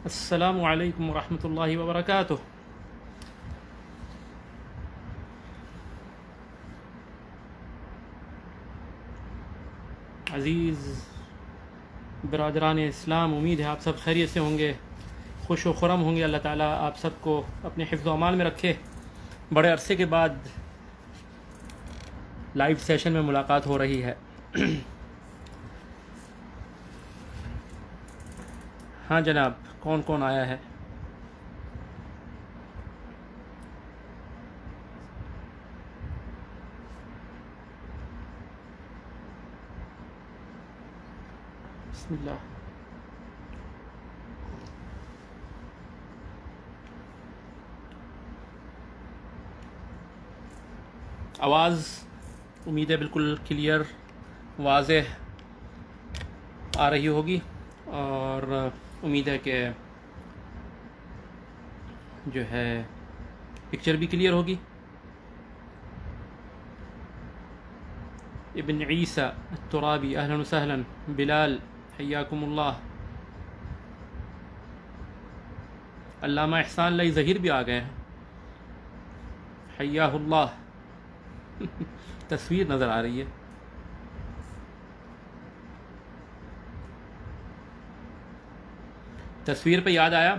السلام علیکم ورحمۃ اللہ وبرکاتہ۔ عزیز برادران اسلام، امید ہے آپ سب خیریت سے ہوں گے، خوش و خرم ہوں گے۔ اللہ تعالیٰ آپ سب کو اپنے حفظ و امان میں رکھے۔ بڑے عرصے کے بعد لائیو سیشن میں ملاقات ہو رہی ہے۔ ہاں جناب، کون کون آیا ہے؟ بسم اللہ۔ آواز امید ہے بالکل کلیئر واضح آ رہی ہوگی، اور امید ہے کہ جو ہے پکچر بھی کلیئر ہوگی۔ ابن عیسیٰ الترابی، اہلا وسہلا۔ بلال، حیاکم اللہ۔ علامہ احسان لئی ظہیر بھی آ گئے ہیں، حیاہ اللہ۔ تصویر نظر آ رہی ہے۔ تصویر پہ یاد آیا،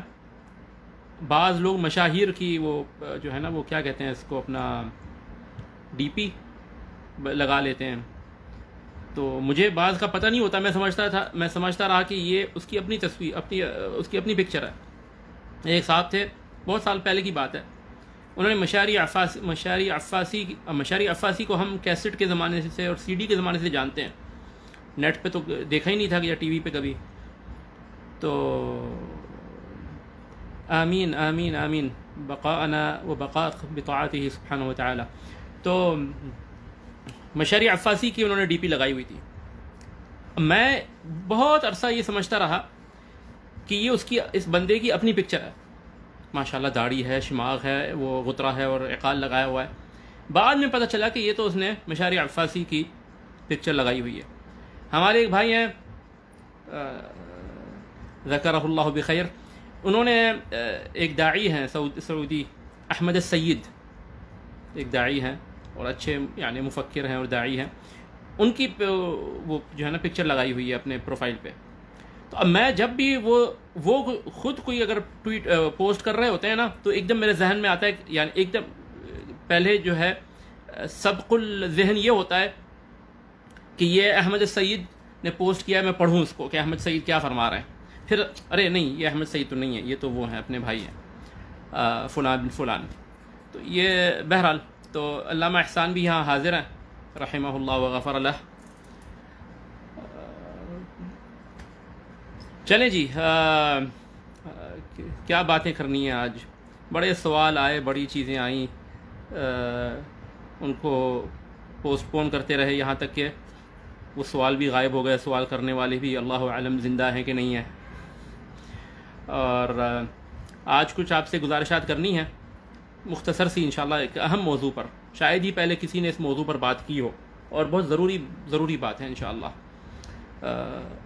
بعض لوگ مشاہیر کی وہ جو ہے نا، وہ کیا کہتے ہیں اس کو، اپنا ڈی پی لگا لیتے ہیں، تو مجھے بعض کا پتہ نہیں ہوتا۔ میں سمجھتا رہا کہ یہ اس کی اپنی تصویر، اس کی اپنی پکچر ہے۔ ایک صاحب تھے، بہت سال پہلے کی بات ہے، انہوں نے مشاری عفاسی کو ہم کیسٹ کے زمانے سے اور سی ڈی کے زمانے سے جانتے ہیں، نیٹ پہ تو دیکھا ہی نہیں تھا یا ٹی وی پہ کبھی۔ تو آمین آمین آمین، بقاءنا و بقاء بطاعته سبحانہ و تعالی۔ تو مشاری عفاسی کی انہوں نے ڈی پی لگائی ہوئی تھی۔ میں بہت عرصہ یہ سمجھتا رہا کہ یہ اس بندے کی اپنی پکچر ہے، ماشاءاللہ داڑھی ہے، شماغ ہے، وہ غترہ ہے اور عقال لگایا ہوا ہے۔ بعد میں پتہ چلا کہ یہ تو اس نے مشاری عفاسی کی پکچر لگائی ہوئی ہے۔ ہمارے ایک بھائی ہیں، ذکرہ اللہ بخیر، انہوں نے ایک داعی ہیں سعودی، احمد السید، ایک داعی ہیں اور اچھے یعنی مفکر ہیں اور داعی ہیں، ان کی وہ جو ہے نا پکچر لگائی ہوئی ہے اپنے پروفائل پہ۔ تو اب میں جب بھی وہ خود کوئی اگر ٹویٹ پوسٹ کر رہے ہوتے ہیں نا، تو ایک دم میرے ذہن میں آتا ہے، یعنی ایک دم پہلے جو ہے سبق الذہن یہ ہوتا ہے کہ یہ احمد السید نے پوسٹ کیا ہے، میں پڑھوں اس کو کہ احمد سعید کیا فرما رہے ہیں۔ پھر ارے نہیں، یہ احمد سعید تو نہیں ہے، یہ تو وہ ہیں اپنے بھائی ہیں فلان بن فلان۔ تو یہ بہرحال، تو علامہ احسان بھی یہاں حاضر ہیں رحمہ اللہ وغفر اللہ۔ چلیں جی، کیا باتیں کرنی ہیں آج؟ بڑے سوال آئے، بڑی چیزیں آئیں، ان کو پوسٹ پون کرتے رہے یہاں تک کہ وہ سوال بھی غائب ہو گئے، سوال کرنے والے بھی اللہ اعلم زندہ ہیں کہ نہیں ہیں۔ اور آج کچھ آپ سے گزارشات کرنی ہے، مختصر سی انشاءاللہ، ایک اہم موضوع پر، شاید ہی پہلے کسی نے اس موضوع پر بات کی ہو، اور بہت ضروری بات ہے انشاءاللہ۔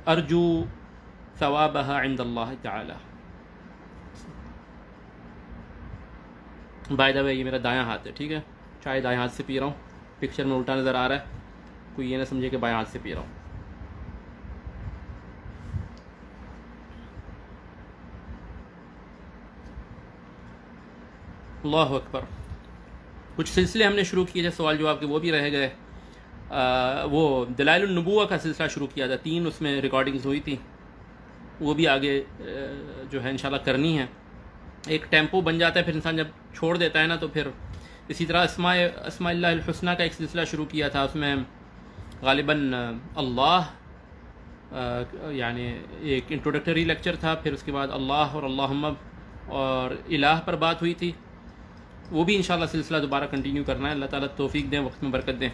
ارجو ثوابها عند اللہ تعالی۔ بائی دا وے، یہ میرا دایاں ہاتھ ہے، ٹھیک ہے؟ چائے دایاں ہاتھ سے پی رہا ہوں، پکچر میں الٹا نظر آ رہا ہے، کوئی یہ نہ سمجھے کہ بایاں ہاتھ سے پی رہا ہوں۔ اللہ اکبر۔ کچھ سلسلے ہم نے شروع کیے تھے سوال جواب کے، وہ بھی رہ گئے۔ وہ دلائل النبوہ کا سلسلہ شروع کیا تھا، 3 اس میں ریکارڈنگز ہوئی تھی، وہ بھی آگے جو ہے انشاءاللہ کرنی ہے۔ ایک ٹیمپو بن جاتا ہے، پھر انسان جب چھوڑ دیتا ہے نا، تو پھر اسی طرح اسماء اللہ الحسنہ کا ایک سلسلہ شروع کیا تھا، اس میں غالباً اللہ یعنی ایک انٹروڈکٹری لیکچر تھا، پھر اس کے بعد اللہ اور اللہم اور الہ پر بات ہوئی تھی۔ وہ بھی انشاءاللہ سلسلہ دوبارہ کنٹینیو کرنا ہے، اللہ تعالیٰ توفیق دیں، وقت میں برکت دیں۔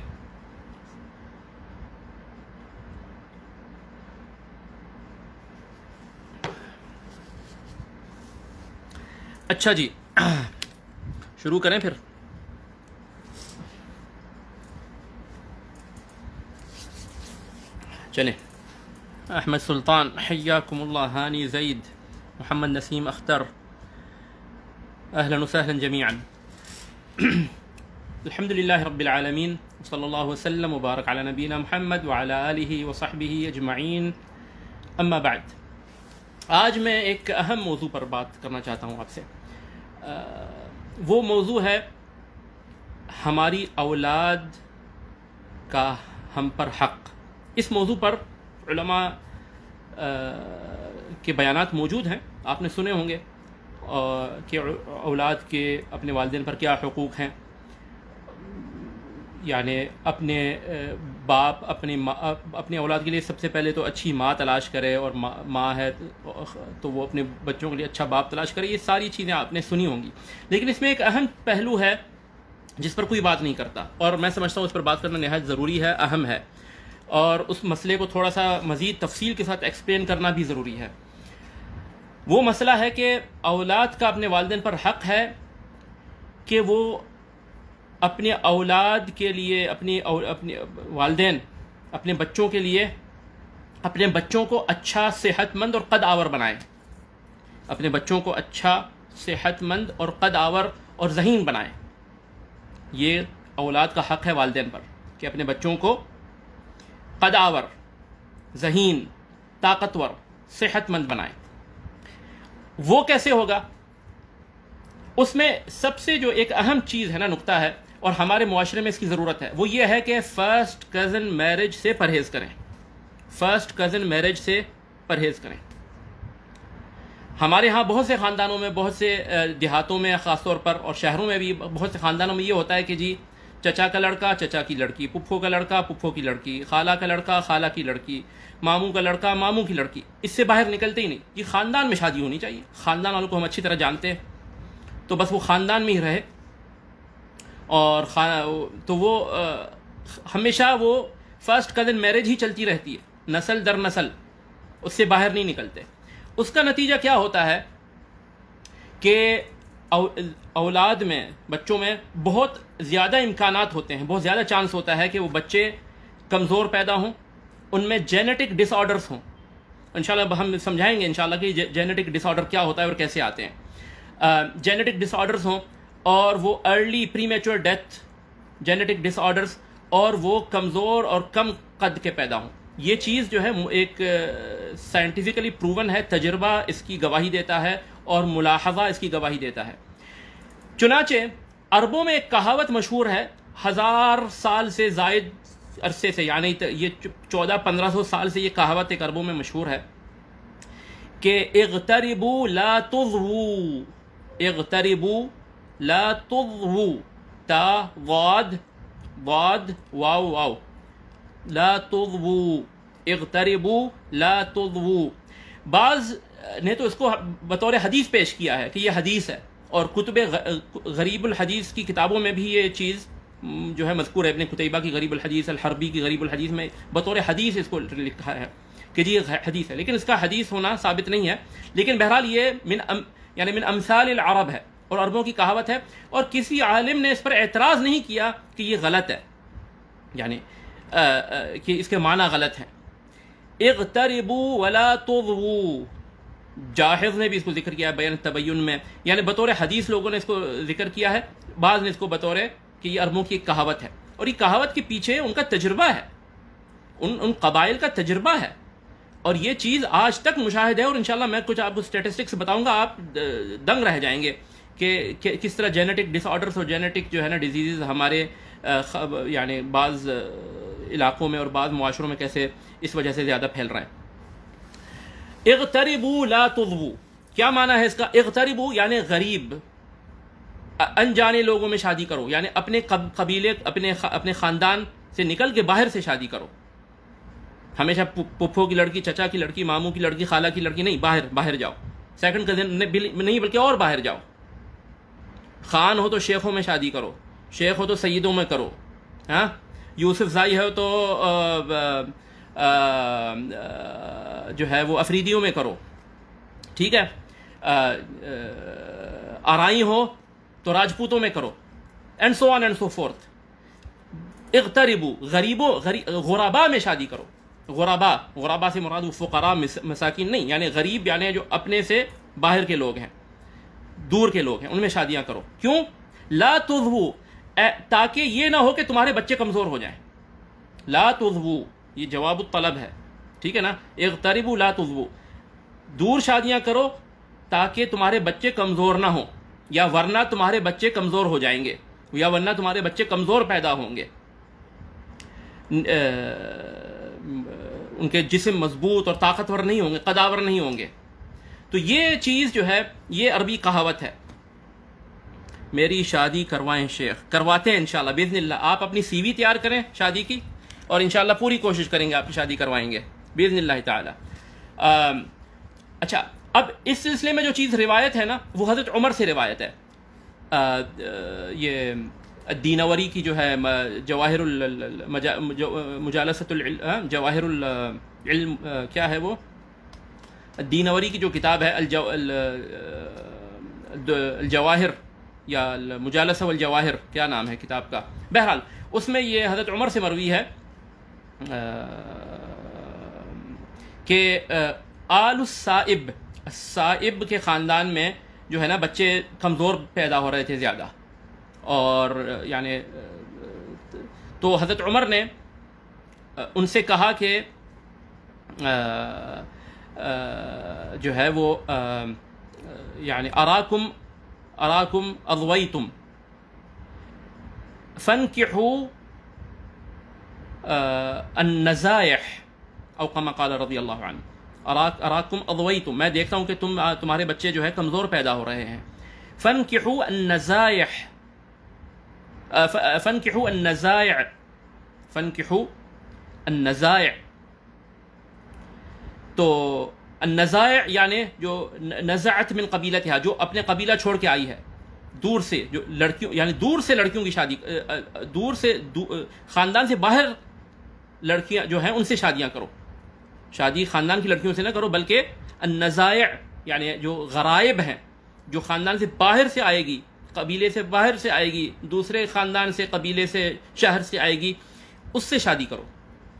اچھا جی، شروع کریں پھر۔ چلیں، احمد سلطان حیاکم اللہ، ہانی زید، محمد نسیم اختر، اهلا وسهلا جميعا. الحمد لله رب العالمين، صلی اللہ وسلم وبارک علی نبینا محمد وعلی آلہ وصحبہ اجمعین، اما بعد. آج میں ایک اہم موضوع پر بات کرنا چاہتا ہوں آپ سے. وہ موضوع ہے ہماری اولاد کا ہم پر حق. اس موضوع پر علماء کے بیانات موجود ہیں، آپ نے سنے ہوں گے کہ اولاد کے اپنے والدین پر کیا حقوق ہیں. یعنی اپنے باپ اپنے اولاد کے لیے سب سے پہلے تو اچھی ماں تلاش کرے، اور ماں ہے تو وہ اپنے بچوں کے لیے اچھا باپ تلاش کرے. یہ ساری چیزیں آپ نے سنی ہوں گی، لیکن اس میں ایک اہم پہلو ہے جس پر کوئی بات نہیں کرتا، اور میں سمجھتا ہوں اس پر بات کرنا نہایت ضروری ہے، اہم ہے، اور اس مسئلے کو تھوڑا سا مزید تفصیل کے ساتھ ایکسپلین کرنا بھی ضروری ہے. وہ مسئلہ ہے کہ اولاد کا اپنے والدین پر حق ہے کہ وہ اپنے اولاد کے لیے اپنے والدین اپنے بچوں کے لیے اپنے بچوں کو اچھا صحت مند اور قد آور بنائیں. اپنے بچوں کو اچھا صحت مند اور قد آور اور ذہین بنائیں. یہ اولاد کا حق ہے والدین پر کہ اپنے بچوں کو قد آور، ذہین، طاقتور، صحت مند بنائیں. وہ کیسے ہوگا؟ اس میں سب سے جو ایک اہم چیز ہے نا، نقطہ ہے، اور ہمارے معاشرے میں اس کی ضرورت ہے، وہ یہ ہے کہ فرسٹ کزن میرج سے پرہیز کریں. فرسٹ کزن میرج سے پرہیز کریں. ہمارے ہاں بہت سے خاندانوں میں، بہت سے دیہاتوں میں خاص طور پر، اور شہروں میں بھی بہت سے خاندانوں میں یہ ہوتا ہے کہ جی چچا کا لڑکا، چچا کی لڑکی، پپھو کا لڑکا، پپھو کی لڑکی، خالہ کا لڑکا، خالہ کی لڑکی، ماموں کا لڑکا، ماموں کی لڑکی. اس سے باہر نکلتے ہی نہیں. یہ خاندان میں شادی ہونی چاہیے. خاندان والوں کو ہم اچھی طرح جانتے ہیں، تو بس وہ خاندان میں ہی رہے، اور تو وہ ہمیشہ وہ فرسٹ کزن میرج ہی چلتی رہتی ہے، نسل در نسل، اس سے باہر نہیں نکلتے. اس کا نتیجہ کیا ہوتا ہے کہ اولاد میں، بچوں میں بہت زیادہ امکانات ہوتے ہیں، بہت زیادہ چانس ہوتا ہے کہ وہ بچے کمزور پیدا ہوں، ان میں جینیٹک ڈس آرڈرس ہوں. انشاءاللہ ہم سمجھائیں گے انشاءاللہ کہ جینیٹک ڈس آرڈر کیا ہوتا ہے اور کیسے آتے ہیں. جینیٹک ڈس آرڈرس ہوں، اور وہ ارلی پری میچور ڈیتھ، جینیٹک ڈس آرڈرس، اور وہ کمزور اور کم قد کے پیدا ہوں. یہ چیز جو ہے ایک سائنٹیفکلی پروون ہے، تجربہ اس کی گواہی دیتا ہے، اور ملاحظہ اس کی گواہی دیتا ہے. چنانچہ عربوں میں ایک کہاوت مشہور ہے، 1000 سال سے زائد عرصے سے، یعنی یہ 1400-1500 سال سے یہ کہاوت ایک عربوں میں مشہور ہے کہ اغتربوا لا تضووا. اغتربوا لا تضووا، تا ضاد ضاد واو واو، لا تضووا، اغتربوا لا تضووا. بعض نے تو اس کو بطور حدیث پیش کیا ہے کہ یہ حدیث ہے، اور کتب غریب الحدیث کی کتابوں میں بھی یہ چیز جو ہے مذکور ہے. ابن قتیبہ کی غریب الحدیث، الحربی کی غریب الحدیث میں بطور حدیث اس کو لکھا ہے کہ جی یہ حدیث ہے، لیکن اس کا حدیث ہونا ثابت نہیں ہے. لیکن بہرحال یہ من امثال العرب ہے، اور عربوں کی کہاوت ہے، اور کسی عالم نے اس پر اعتراض نہیں کیا کہ یہ غلط ہے، یعنی کہ اس کے معنی غلط ہیں. اغتربوا ولا تضووا، جاحظ نے بھی اس کو ذکر کیا ہے بیان تبین میں، یعنی بطور حدیث لوگوں نے اس کو ذکر کیا ہے، بعض نے اس کو بطور کہ یہ عربوں کی ایک کہاوت ہے. اور یہ کہاوت کے پیچھے ان کا تجربہ ہے، ان قبائل کا تجربہ ہے، اور یہ چیز آج تک مشاہد ہے. اور انشاءاللہ میں کچھ آپ کو اسٹیٹسٹکس بتاؤں گا، آپ دنگ رہ جائیں گے کہ کس طرح جینیٹک ڈس آرڈرس اور جینیٹک جو ہے نا ڈیزیزز ہمارے یعنی بعض علاقوں میں اور بعض معاشروں میں کیسے اس وجہ سے زیادہ پھیل رہا ہے. اغتربوا لا تضووا، کیا معنی ہے اس کا؟ اغتربوا یعنی غریب، انجانے لوگوں میں شادی کرو، یعنی اپنے قبیلے، اپنے خاندان سے نکل کے باہر سے شادی کرو. ہمیشہ پپھو کی لڑکی، چچا کی لڑکی، ماموں کی لڑکی، خالہ کی لڑکی نہیں، باہر جاؤ. سیکنڈ کزن نہیں بلکہ اور باہر جاؤ. خان ہو تو شیخوں میں شادی کرو، شیخ ہو تو سیدوں میں کرو، ہاں. یوسف زائی ہے تو جو ہے وہ افریدیوں میں کرو، ٹھیک ہے. آرائی ہو تو راجپوتوں میں کرو، and so on and so forth. اغتربوا، غربا میں شادی کرو. غربا سے مراد وہ فقراء مساکین نہیں، یعنی غریب یعنی جو اپنے سے باہر کے لوگ ہیں، دور کے لوگ ہیں، ان میں شادیاں کرو. کیوں؟ لا تضوو، تاکہ یہ نہ ہو کہ تمہارے بچے کمزور ہو جائیں. لا تضوو یہ جواب الطلب ہے، ٹھیک ہے نا. اغتربوا لا تضوو، دور شادیاں کرو تاکہ تمہارے بچے کمزور نہ ہوں، یا ورنہ تمہارے بچے کمزور ہو جائیں گے، یا ورنہ تمہارے بچے کمزور پیدا ہوں گے، ان کے جسم مضبوط اور طاقتور نہیں ہوں گے، قداور نہیں ہوں گے. تو یہ چیز جو ہے یہ عربی کہاوت ہے. میری شادی کروائیں شیخ، کرواتے ہیں انشاءاللہ باذن اللہ. آپ اپنی سی وی تیار کریں شادی کی، اور انشاءاللہ پوری کوشش کریں گے آپ کی شادی کروائیں گے باذن اللہ تعالی. اچھا، اب اس سلسلے میں جو چیز روایت ہے نا وہ حضرت عمر سے روایت ہے. یہ الدینوری کی جو ہے جواہر مجالسۃ العلم، جواہر العلم کیا ہے وہ، الدینوری کی جو کتاب ہے الجواہر یا المجالسہ والجواہر، کیا نام ہے کتاب کا، بہرحال اس میں یہ حضرت عمر سے مروی ہے کہ آل السائب کے خاندان میں جو ہے نا بچے کمزور پیدا ہو رہے تھے زیادہ، اور یعنی تو حضرت عمر نے ان سے کہا کہ جو ہے وہ یعنی اراکم اضویتم فانکحوا النزائح او کما قال رضی اللہ عنہ. اراکم اضویتم، میں دیکھتا ہوں کہ تمہارے بچے جو ہے کمزور پیدا ہو رہے ہیں. فانکحوا النزائح، فانکحوا النزائع، فانکحوا النزائع. تو النزائع یعنی جو نزعت من قبیلتها، جو اپنے قبیلہ چھوڑ کے آئی ہے دور سے، جو لڑکیوں یعنی دور سے لڑکیوں کی شادی، دور سے خاندان سے باہر لڑکیاں جو ہیں ان سے شادیاں کرو. شادی خاندان کی لڑکیوں سے نہ کرو، بلکہ النزائع یعنی جو غرائب ہیں، جو خاندان سے باہر سے آئے گی، قبیلے سے باہر سے آئے گی، دوسرے خاندان سے، قبیلے سے، شہر سے آئے گی، اس سے شادی کرو.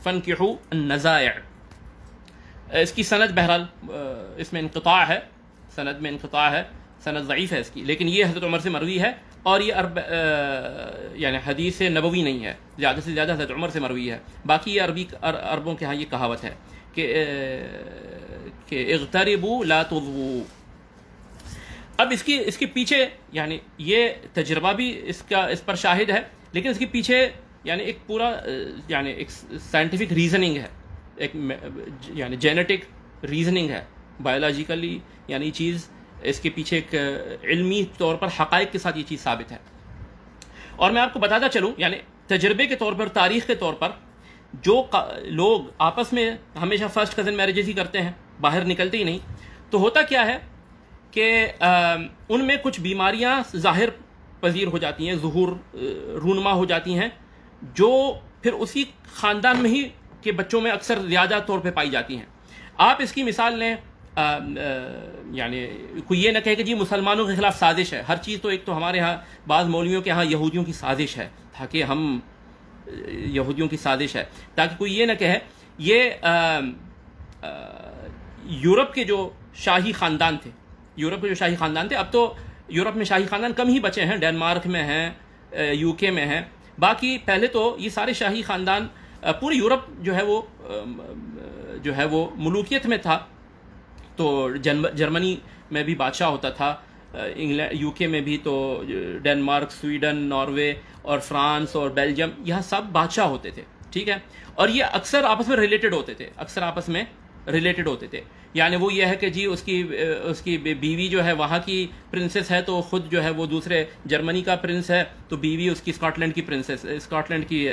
فانکحوا النزائع. اس کی سند بہرحال اس میں انقطاع ہے، سند میں انقطاع ہے، سند ضعیف ہے اس کی، لیکن یہ حضرت عمر سے مروی ہے، اور یہ یعنی حدیث نبوی نہیں ہے، زیادہ سے زیادہ حضرت عمر سے مروی ہے. باقی یہ عربوں کے ہاں یہ کہاوت ہے کہ اغتربوا لا تضووا. اب اس کے پیچھے یعنی یہ تجربہ بھی اس پر شاہد ہے، لیکن اس کے پیچھے یعنی ایک پورا یعنی ایک سائنٹیفک ریزننگ ہے، ایک یعنی جینیٹک ریزننگ ہے، بایولوجیکلی یعنی چیز اس کے پیچھے ایک علمی طور پر حقائق کے ساتھ یہ چیز ثابت ہے. اور میں آپ کو بتاتا چلوں یعنی تجربے کے طور پر، تاریخ کے طور پر، جو لوگ آپس میں ہمیشہ فرسٹ کزن میرجز ہی کرتے ہیں، باہر نکلتے ہی نہیں، تو ہوتا کیا ہے کہ ان میں کچھ بیماریاں ظاہر پذیر ہو جاتی ہیں، ظہور رونما ہو جاتی ہیں، جو پھر اسی خاندان میں ہی کے بچوں میں اکثر زیادہ طور پہ پائی جاتی ہیں. آپ اس کی مثال لیں، یعنی کوئی یہ نہ کہے کہ جی مسلمانوں کے خلاف سازش ہے. ہر چیز تو ایک تو ہمارے ہاں بعض مولویوں کے ہاں یہودیوں کی سازش ہے، تاکہ ہم یہودیوں کی سازش ہے، تاکہ کوئی یہ نہ کہے. یہ یورپ کے جو شاہی خاندان تھے، اب تو یورپ میں شاہی خاندان کم ہی بچے ہیں، ڈنمارک میں ہیں، یو کے میں ہیں. باقی پہلے تو یہ سارے شاہی خاندان پورے یورپ جو ہے وہ ملوکیت میں تھا. تو جرمنی میں بھی بادشاہ ہوتا تھا، انگلینڈ، یو کے میں بھی، تو ڈنمارک، سویڈن، ناروے اور فرانس اور بیلجیم، یہاں سب بادشاہ ہوتے تھے، ٹھیک ہے. اور یہ اکثر آپس میں ریلیٹڈ ہوتے تھے. یعنی وہ یہ ہے کہ جی اس کی بیوی جو ہے وہاں کی پرنسس ہے، تو خود جو ہے وہ دوسرے جرمنی کا پرنس ہے، تو بیوی اس کی اسکاٹ لینڈ کی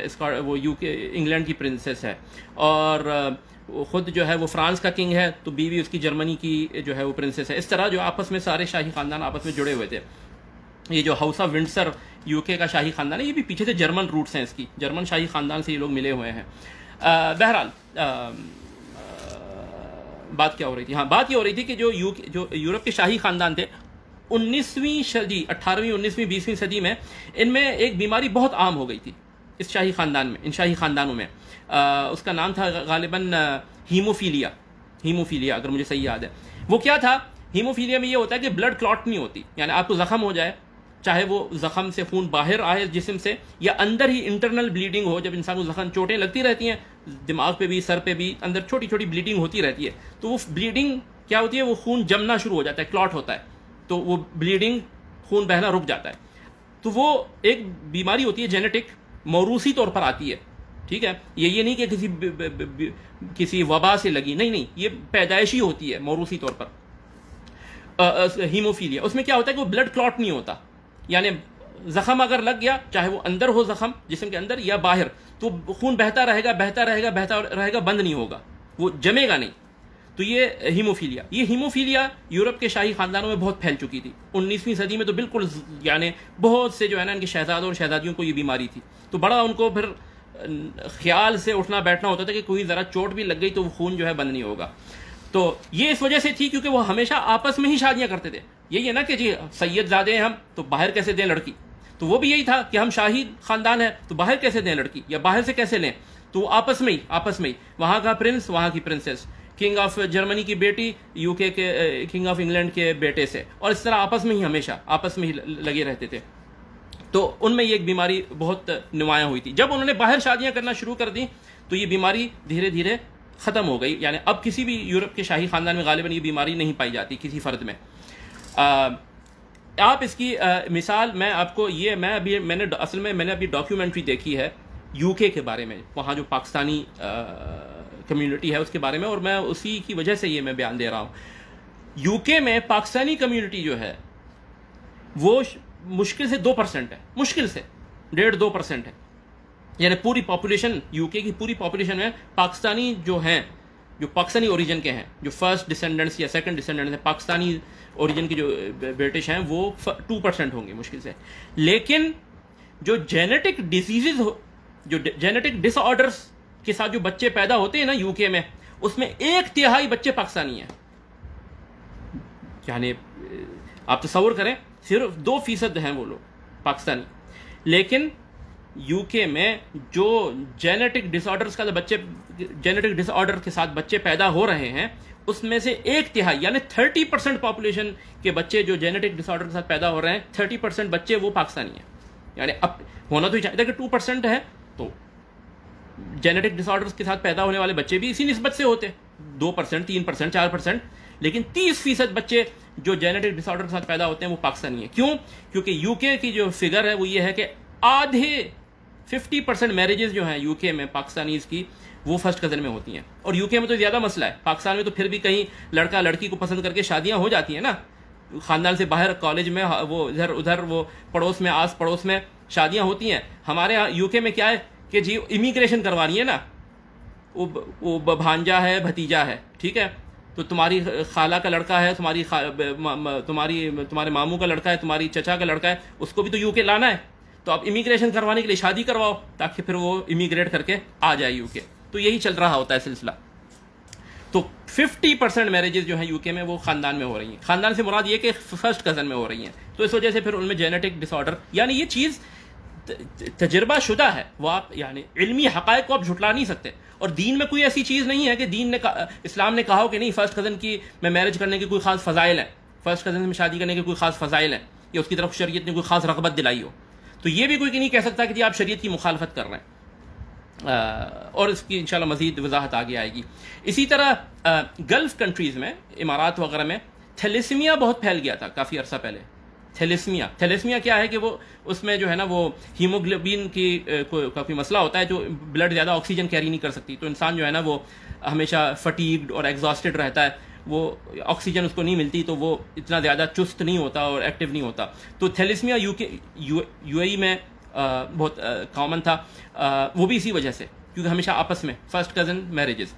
وہ انگلینڈ کی پرنسس ہے. اور خود جو ہے وہ فرانس کا کنگ ہے، تو بیوی اس کی جرمنی کی جو ہے وہ پرنسس ہے. اس طرح جو آپس میں سارے شاہی خاندان آپس میں جڑے ہوئے تھے. یہ جو ہاؤس آف ونڈسر یو کے کا شاہی خاندان ہے، یہ بھی پیچھے سے جرمن روٹس ہیں، اس کی جرمن شاہی خاندان سے یہ لوگ ملے ہوئے ہیں. بہرحال بات کیا ہو رہی تھی؟ بات یہ ہو رہی تھی کہ جو یورپ کے شاہی خاندان تھے 19ویں صدی، 18ویں 19ویں 20ویں صدی میں ان میں ایک بیماری بہت عام ہو گئی تھی اس شاہی خاندان میں، ان شاہی خاندانوں میں. اس کا نام تھا غالباً ہیموفیلیا، اگر مجھے صحیح یاد ہے. وہ کیا تھا ہیموفیلیا میں یہ ہوتا ہے کہ بلڈ کلاٹ نہیں ہوتی، یعنی آپ کو زخم ہو جائے، چاہے وہ زخم سے خون باہر آئے جسم سے یا اندر ہی انٹرنل بلیڈنگ ہو، جب انسان کو زخم چوٹیں لگتی رہتی ہیں دماغ پہ بھی سر پہ بھی، اندر چھوٹی چھوٹی بلیڈنگ ہوتی رہتی ہے، تو وہ بلیڈنگ کیا ہوتی ہے، وہ خون جمنا شروع ہو جاتا ہے، کلاٹ ہوتا ہے، تو وہ بلیڈنگ خون بہنا رک جاتا ہے. تو وہ ایک بیماری ہوتی ہے جینیٹک، موروثی طور پر آتی ہے. ٹھیک ہے، یہ نہیں کہ کسی وبا سے لگی، نہیں، یہ پیدائشی ہوتی ہے موروثی طور پر. ہیموفیلیا اس میں کیا ہوتا ہے کہ وہ بلڈ کلاٹ نہیں ہوتا، یعنی زخم اگر لگ گیا، چاہے وہ اندر ہو زخم جسم کے اندر یا باہر، تو خون بہتا رہے گا، بند نہیں ہوگا، وہ جمے گا نہیں. تو یہ ہیموفیلیا یورپ کے شاہی خاندانوں میں بہت پھیل چکی تھی. 19ویں صدی میں تو بالکل، یعنی بہت سے جو ہے نا ان کے شہزادوں اور شہزادیوں کو یہ بیماری تھی، تو بڑا ان کو پھر خیال سے اٹھنا بیٹھنا ہوتا تھا کہ کوئی ذرا چوٹ بھی لگ گئی تو وہ خون جو ہے بند نہیں ہوگا. تو یہ اس وجہ سے تھی کیونکہ وہ ہمیشہ آپس میں ہی شادیاں کرتے تھے. یہی ہے نا کہ جی سید زادے ہیں ہم، تو باہر کیسے دیں لڑکی؟ تو وہ بھی یہی تھا کہ ہم شاہی خاندان ہیں تو باہر کیسے دیں لڑکی، یا باہر سے کیسے لیں؟ تو آپس میں ہی وہاں کا پرنس وہاں کی پرنسس، کنگ آف جرمنی کی بیٹی یو کے کنگ آف انگلینڈ کے بیٹے سے، اور اس طرح آپس میں ہی ہمیشہ آپس میں ہی لگے رہتے تھے. تو ان میں یہ ایک بیماری بہت نمایاں ہوئی تھی. جب انہوں نے باہر شادیاں کرنا شروع کر دی تو یہ بیماری دھیرے دھیرے ختم ہو گئی. یعنی اب کسی بھی یورپ کے شاہی خاندان میں غالباً یہ بیماری نہیں پائی جاتی کسی فرد میں. آپ اس کی مثال میں آپ کو یہ میں نے ابھی ڈاکیومنٹری دیکھی ہے یو کے بارے میں، وہاں جو پاکستانی کمیونٹی ہے اس کے بارے میں، اور میں اسی کی وجہ سے یہ میں بیان دے رہا ہوں. یو کے میں پاکستانی کمیونٹی جو ہے وہ مشکل سے 2% ہے، مشکل سے 1.5-2% ہے. یعنی پوری پاپولیشن، یو کے کی پوری پاپولیشن میں پاکستانی جو ہیں، جو پاکستانی اوریجن کے ہیں، جو فرسٹ ڈسینڈنٹس یا سیکنڈ ڈسینڈنٹس ہیں، پاکستانی اوریجن کے جو برٹش ہیں، وہ 2% ہوں گے مشکل سے. لیکن جو جینیٹک ڈیزیزز، جو جینیٹک ڈس آرڈرس کے ساتھ جو بچے پیدا ہوتے ہیں نا یو کے میں، اس میں 1/3 بچے پاکستانی ہیں. یعنی آپ تصور کریں صرف 2% ہیں وہ لوگ پاکستانی. لیکن یو کے میں جو جینیٹک ڈس آرڈرس کا بچے، جینیٹک ڈس آرڈر کے ساتھ بچے پیدا ہو رہے ہیں، اس میں سے 1/3 یعنی 30% پاپولیشن کے بچے جو جینیٹک ڈس آرڈر کے ساتھ پیدا ہو رہے ہیں، 30% بچے وہ پاکستانی ہیں. یعنی اب ہونا تو ہی چاہیے تھا کہ 2% ہے، تو جینیٹک ڈس آرڈرس کے ساتھ پیدا ہونے والے بچے بھی اسی نسبت سے ہوتے، 2%، 3%، 4%. لیکن 30% بچے جو جینیٹک ڈس آرڈر کے ساتھ پیدا ہوتے ہیں وہ پاکستانی ہیں. کیوں؟ کیونکہ یو کے کی جو فگر ہے وہ یہ ہے کہ آدھے 50% میرجز جو ہیں یو کے میں پاکستانیز کی وہ فرسٹ کزن میں ہوتی ہیں. اور یو کے میں تو زیادہ مسئلہ ہے، پاکستان میں تو پھر بھی کہیں لڑکا لڑکی کو پسند کر کے شادیاں ہو جاتی ہیں نا، خاندان سے باہر کالج میں وہ ادھر وہ پڑوس میں، آس پڑوس میں شادیاں ہوتی ہیں. ہمارے یہاں یو کے میں کیا ہے کہ جی امیگریشن کروانی ہے نا، وہ بھانجا ہے، بھتیجا ہے، ٹھیک ہے، تو تمہاری خالہ کا لڑکا ہے، تمہارے ماموں کا لڑکا ہے، تمہاری چچا کا لڑکا ہے، اس کو بھی تو یو کے لانا ہے. تو آپ امیگریشن کروانے کے لیے شادی کرواؤ تاکہ پھر وہ امیگریٹ کر کے آ جائے یو کے. تو یہی چل رہا ہوتا ہے سلسلہ. تو 50% میرجز جو ہیں یو کے میں وہ خاندان میں ہو رہی ہیں. خاندان سے مراد یہ کہ فرسٹ کزن میں ہو رہی ہیں. تو اس وجہ سے پھر ان میں جینیٹک ڈس آرڈر، یعنی یہ چیز تجربہ شدہ ہے، وہ آپ یعنی علمی حقائق کو آپ جھٹلا نہیں سکتے. اور دین میں کوئی ایسی چیز نہیں ہے کہ دین نے اسلام نے کہا ہو کہ نہیں فرسٹ کزن کی میں میرج کرنے کے کوئی خاص فضائل ہیں، فرسٹ کزن میں شادی کرنے کے کوئی خاص فضائل ہیں، یا اس کی طرف شریعت نے کوئی خاص رغبت دلائی ہو. تو یہ بھی کوئی نہیں کہہ سکتا کہ جی آپ شریعت کی مخالفت کر رہے ہیں. اور اس کی انشاءاللہ مزید وضاحت آگے آئے گی. اسی طرح گلف کنٹریز میں، امارات وغیرہ میں تھیلیسیمیا بہت پھیل گیا تھا کافی عرصہ پہلے. تھیلیسیمیا کیا ہے کہ وہ اس میں جو ہے نا وہ ہیموگلوبین کی کافی مسئلہ ہوتا ہے، جو بلڈ زیادہ آکسیجن کیری نہیں کر سکتی، تو انسان جو ہے نا وہ ہمیشہ فٹیگڈ اور ایگزاسٹڈ رہتا ہے، وہ آکسیجن اس کو نہیں ملتی تو وہ اتنا زیادہ چست نہیں ہوتا اور ایکٹیو نہیں ہوتا. تو تھیلیسیمیا یو اے میں بہت کامن تھا، وہ بھی اسی وجہ سے کیونکہ ہمیشہ آپس میں فرسٹ کزن میرجز.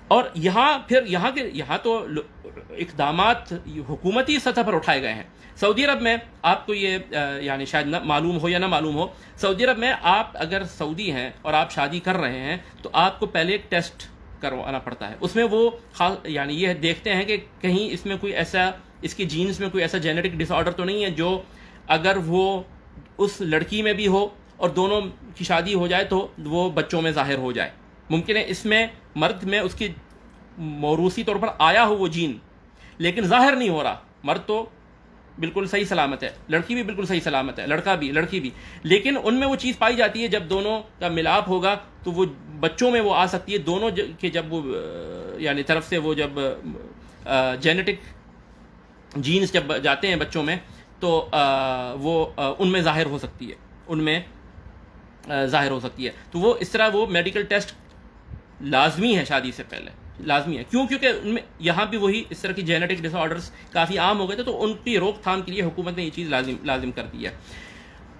اور یہاں تو اقدامات حکومتی سطح پر اٹھائے گئے ہیں. سعودی عرب میں آپ کو یہ یعنی شاید نہ معلوم ہو یا نہ معلوم ہو، سعودی عرب میں آپ اگر سعودی ہیں اور آپ شادی کر رہے ہیں تو آپ کو پہلے ایک ٹیسٹ کروانا پڑتا ہے. اس میں وہ یعنی یہ دیکھتے ہیں کہ کہیں اس میں کوئی ایسا، اس کی جینز میں کوئی ایسا جینیٹک ڈس آرڈر تو نہیں ہے جو اگر وہ اس لڑکی میں بھی ہو اور دونوں کی شادی ہو جائے تو وہ بچوں میں ظاہر ہو جائے. ممکن ہے اس میں مرد میں اس کی موروثی طور پر آیا ہو وہ جین، لیکن ظاہر نہیں ہو رہا. مرد تو بالکل صحیح سلامت ہے, لڑکی بھی بالکل صحیح سلامت ہے, لڑکا بھی لڑکی بھی, لیکن ان میں وہ چیز پائی جاتی ہے جب دونوں کا ملاپ ہوگا تو وہ بچوں میں وہ آ سکتی ہے. دونوں کے جب وہ یعنی طرف سے وہ جب جینیٹک جینز جب جاتے ہیں بچوں میں تو وہ ان میں ظاہر ہو سکتی ہے, ان میں ظاہر ہو سکتی ہے. تو وہ اس طرح وہ میڈیکل ٹیسٹ لازمی ہے شادی سے پہلے, لازمی ہے. کیوں؟ کیونکہ ان میں یہاں بھی وہی اس طرح کی جینیٹک ڈس آرڈرس کافی عام ہو گئے تھے, تو ان کی روک تھام کے لیے حکومت نے یہ چیز لازم کر دی ہے.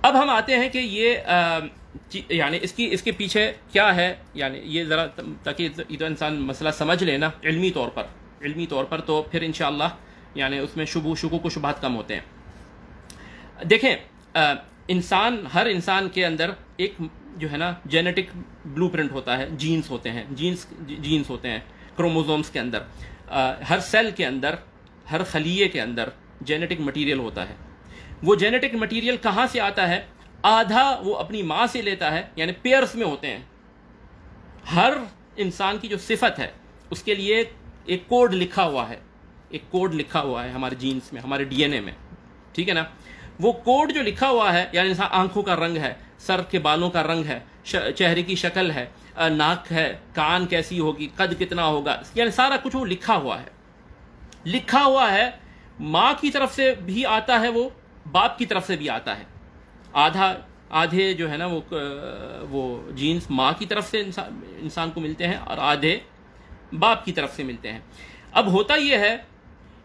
اب ہم آتے ہیں کہ یہ یعنی اس کے پیچھے کیا ہے, یعنی یہ ذرا تاکہ یہ تو انسان مسئلہ سمجھ لے نا علمی طور پر, تو پھر انشاءاللہ یعنی اس میں شکوک و شبہات کم ہوتے ہیں. دیکھیں ہر انسان کے اندر ایک جو ہے نا جینیٹک بلو پرنٹ ہوتا ہے, جینز ہوتے ہیں کروموزومز کے اندر. ہر سیل کے اندر, ہر خلیے کے اندر جینیٹک مٹیریل ہوتا ہے. وہ جینیٹک مٹیریل کہاں سے آتا ہے؟ آدھا وہ اپنی ماں سے لیتا ہے, یعنی پیئرز میں ہوتے ہیں. ہر انسان کی جو صفت ہے اس کے لیے ایک کوڈ لکھا ہوا ہے, ہمارے جینز میں, ہمارے ڈی این اے میں, ٹھیک ہے نا. وہ کوڈ جو لکھا ہوا ہے, یعنی آنکھوں کا رنگ ہے, سر کے بالوں کا رنگ ہے, چہرے کی شکل ہے, ناک ہے, کان کیسی ہوگی, قد کتنا ہوگا, یعنی سارا کچھ وہ لکھا ہوا ہے. ماں کی طرف سے بھی آتا ہے, وہ باپ کی طرف سے بھی آتا ہے. آدھے جو ہے نا وہ جینز ماں کی طرف سے انسان کو ملتے ہیں اور آدھے باپ کی طرف سے ملتے ہیں. اب ہوتا یہ ہے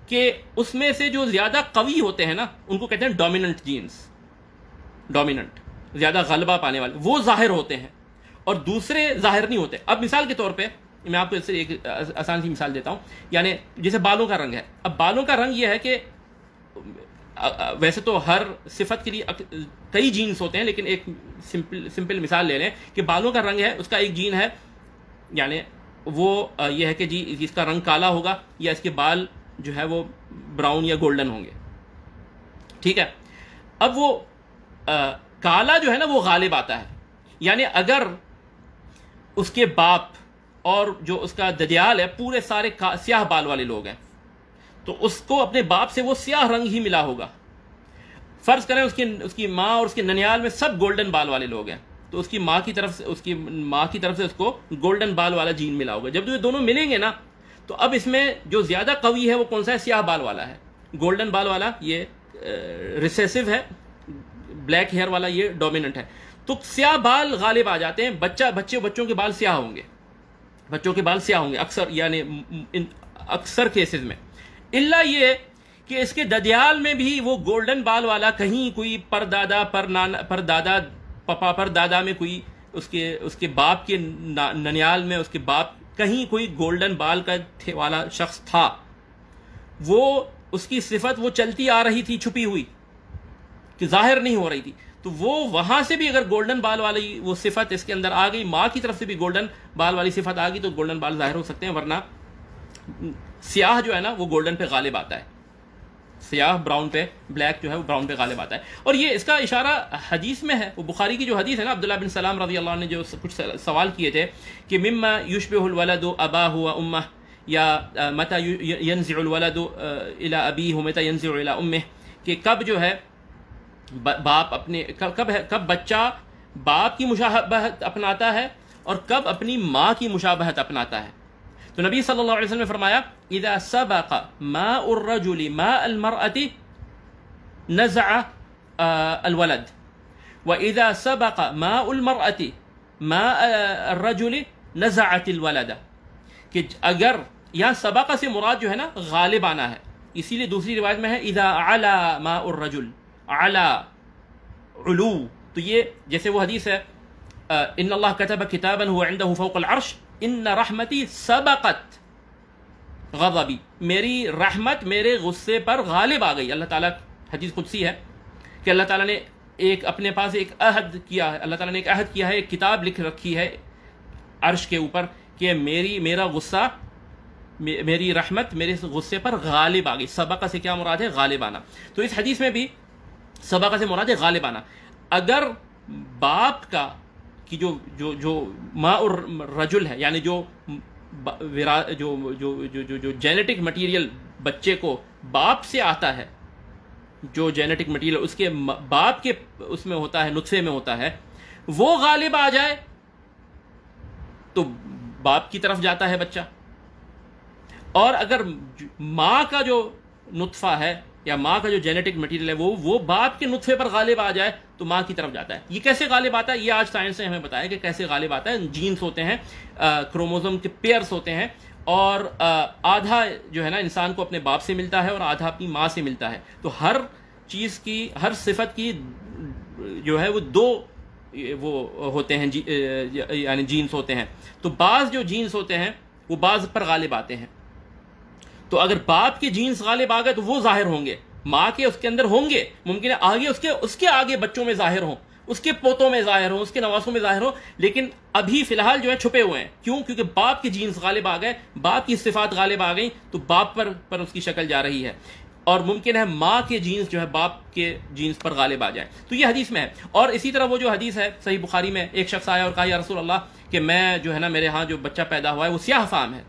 کہ اس میں سے جو زیادہ قوی ہوتے ہیں نا ان کو کہتے ہیں ڈومیننٹ جینز, ڈومیننٹ زیادہ غلبہ پانے والے, وہ ظاہر ہوتے ہیں اور دوسرے ظاہر نہیں ہوتے. اب مثال کے طور پہ میں آپ کو اس سے ایک آسان سی مثال دیتا ہوں, یعنی جیسے بالوں کا رنگ ہے. اب بالوں کا رنگ یہ ہے کہ ویسے تو ہر صفت کے لیے کئی جینز ہوتے ہیں, لیکن ایک سمپل مثال لے لیں کہ بالوں کا رنگ ہے, اس کا ایک جین ہے, یعنی وہ یہ ہے کہ جی اس کا رنگ کالا ہوگا یا اس کے بال جو ہے وہ براؤن یا گولڈن ہوں گے, ٹھیک ہے. اب وہ کالا جو ہے نا وہ غالب آتا ہے, یعنی اگر اس کے باپ اور جو اس کا ددیال ہے پورے سارے سیاہ بال والے لوگ ہیں تو اس کو اپنے باپ سے وہ سیاہ رنگ ہی ملا ہوگا. فرض کریں اس کی ماں اور اس کے ننیال میں سب گولڈن بال والے لوگ ہیں تو اس کی ماں کی طرف سے اس کو گولڈن بال والا جین ملا ہوگا. جب یہ دونوں ملیں گے نا تو اب اس میں جو زیادہ قوی ہے وہ کون سا ہے؟ سیاہ بال والا ہے. گولڈن بال والا یہ ریسیسو ہے, بلیک ہیئر والا یہ ڈومیننٹ ہے. تو سیاہ بال غالب آ جاتے ہیں. بچوں کے بال سیاہ ہوں گے, اکثر یعنی اکثر کیسز میں. الا یہ کہ اس کے ددیال میں بھی وہ گولڈن بال والا کہیں کوئی پر دادا میں کوئی اس کے باپ کے ننیال میں اس کے باپ کہیں کوئی گولڈن بال کا والا شخص تھا. وہ اس کی صفت وہ چلتی آ رہی تھی چھپی ہوئی کہ ظاہر نہیں ہو رہی تھی, تو وہ وہاں سے بھی اگر گولڈن بال والی وہ صفت اس کے اندر آ گئی, ماں کی طرف سے بھی گولڈن بال والی صفت آ گئی تو گولڈن بال ظاہر ہو سکتے ہیں, ورنہ سیاہ جو ہے نا وہ گولڈن پہ غالب آتا ہے, سیاہ براؤن پہ, بلیک جو ہے وہ براؤن پہ غالب آتا ہے. اور یہ اس کا اشارہ حدیث میں ہے, وہ بخاری کی جو حدیث ہے نا, عبداللہ بن سلام رضی اللہ عنہ نے جو کچھ سوال کیے تھے کہ مما یشبہ الولد اباہ و امہ, یا متى ينزع الولد الى ابیہ متى ينزع الى امہ, کہ کب جو ہے باپ اپنے کب بچہ باپ کی مشابہت اپناتا ہے اور کب اپنی ماں کی مشابہت اپناتا ہے. تو نبی صلی اللہ علیہ وسلم نے فرمایا اذا سبق ماء الرجل ماء المرأة نزع الولد واذا سبق ماء المرأة ماء الرجل نزعت الولد. کہ اگر یہاں سبق سے مراد جو ہے نا غالب آنا ہے, اسی لیے دوسری روایت میں ہے اذا علا ماء الرجل, علا علو, تو یہ جیسے وہ حدیث ہے ان اللہ کتب کتابا هو عنده فوق العرش ان رحمتی سبقت غضبی, میری رحمت میرے غصے پر غالب آ گئی. اللہ تعالیٰ حدیث قدسی ہے کہ اللہ تعالیٰ نے اپنے پاس ایک عہد کیا ہے, اللہ تعالیٰ نے ایک عہد کیا ہے, ایک کتاب لکھ رکھی ہے عرش کے اوپر کہ میرا غصہ, میری رحمت میرے غصے پر غالب آ گئی. سبقہ سے کیا مراد ہے؟ غالب آنا. تو اس حدیث میں بھی سبقہ سے مراد ہے غالب آنا. اگر باپ کا کی جو ماء الرجل ہے, یعنی جو جینیٹک مٹیریل بچے کو باپ سے آتا ہے، جو جینیٹک مٹیریل اس کے باپ کے اس میں ہوتا ہے، نطفے میں ہوتا ہے، وہ غالب آ جائے تو باپ کی طرف جاتا ہے بچہ، اور اگر ماں کا جو نطفہ ہے یا ماں کا جو جینیٹک مٹیریل ہے وہ باپ کے نطفے پر غالب آ جائے تو ماں کی طرف جاتا ہے۔ یہ کیسے غالب آتا ہے؟ یہ آج سائنس نے ہمیں بتایا کہ کیسے غالب آتا ہے۔ جینز ہوتے ہیں، کروموزوم کے پیئرز ہوتے ہیں، اور آدھا جو ہے نا انسان کو اپنے باپ سے ملتا ہے اور آدھا اپنی ماں سے ملتا ہے۔ تو ہر چیز کی، ہر صفت کی جو ہے وہ دو وہ ہوتے ہیں، یعنی جینز ہوتے ہیں۔ تو بعض جو جینز ہوتے ہیں وہ بعض پر غالب آتے ہیں۔ تو اگر باپ کے جینز غالب آ گئے تو وہ ظاہر ہوں گے، ماں کے اس کے اندر ہوں گے، ممکن ہے آگے اس کے آگے بچوں میں ظاہر ہوں، اس کے پوتوں میں ظاہر ہوں، اس کے نواسوں میں ظاہر ہوں، لیکن ابھی فی الحال جو ہے چھپے ہوئے ہیں۔ کیوں؟ کیونکہ باپ کے جینز غالب آ گئے، باپ کی صفات غالب آ گئی، تو باپ پر اس کی شکل جا رہی ہے، اور ممکن ہے ماں کے جینز جو ہے باپ کے جینز پر غالب آ جائے۔ تو یہ حدیث میں ہے۔ اور اسی طرح وہ جو حدیث ہے صحیح بخاری میں، ایک شخص آیا اور کہا یا رسول اللہ کہ میں جو ہے نا میرے ہاں جو بچہ پیدا ہوا ہے وہ سیاہ فام ہے،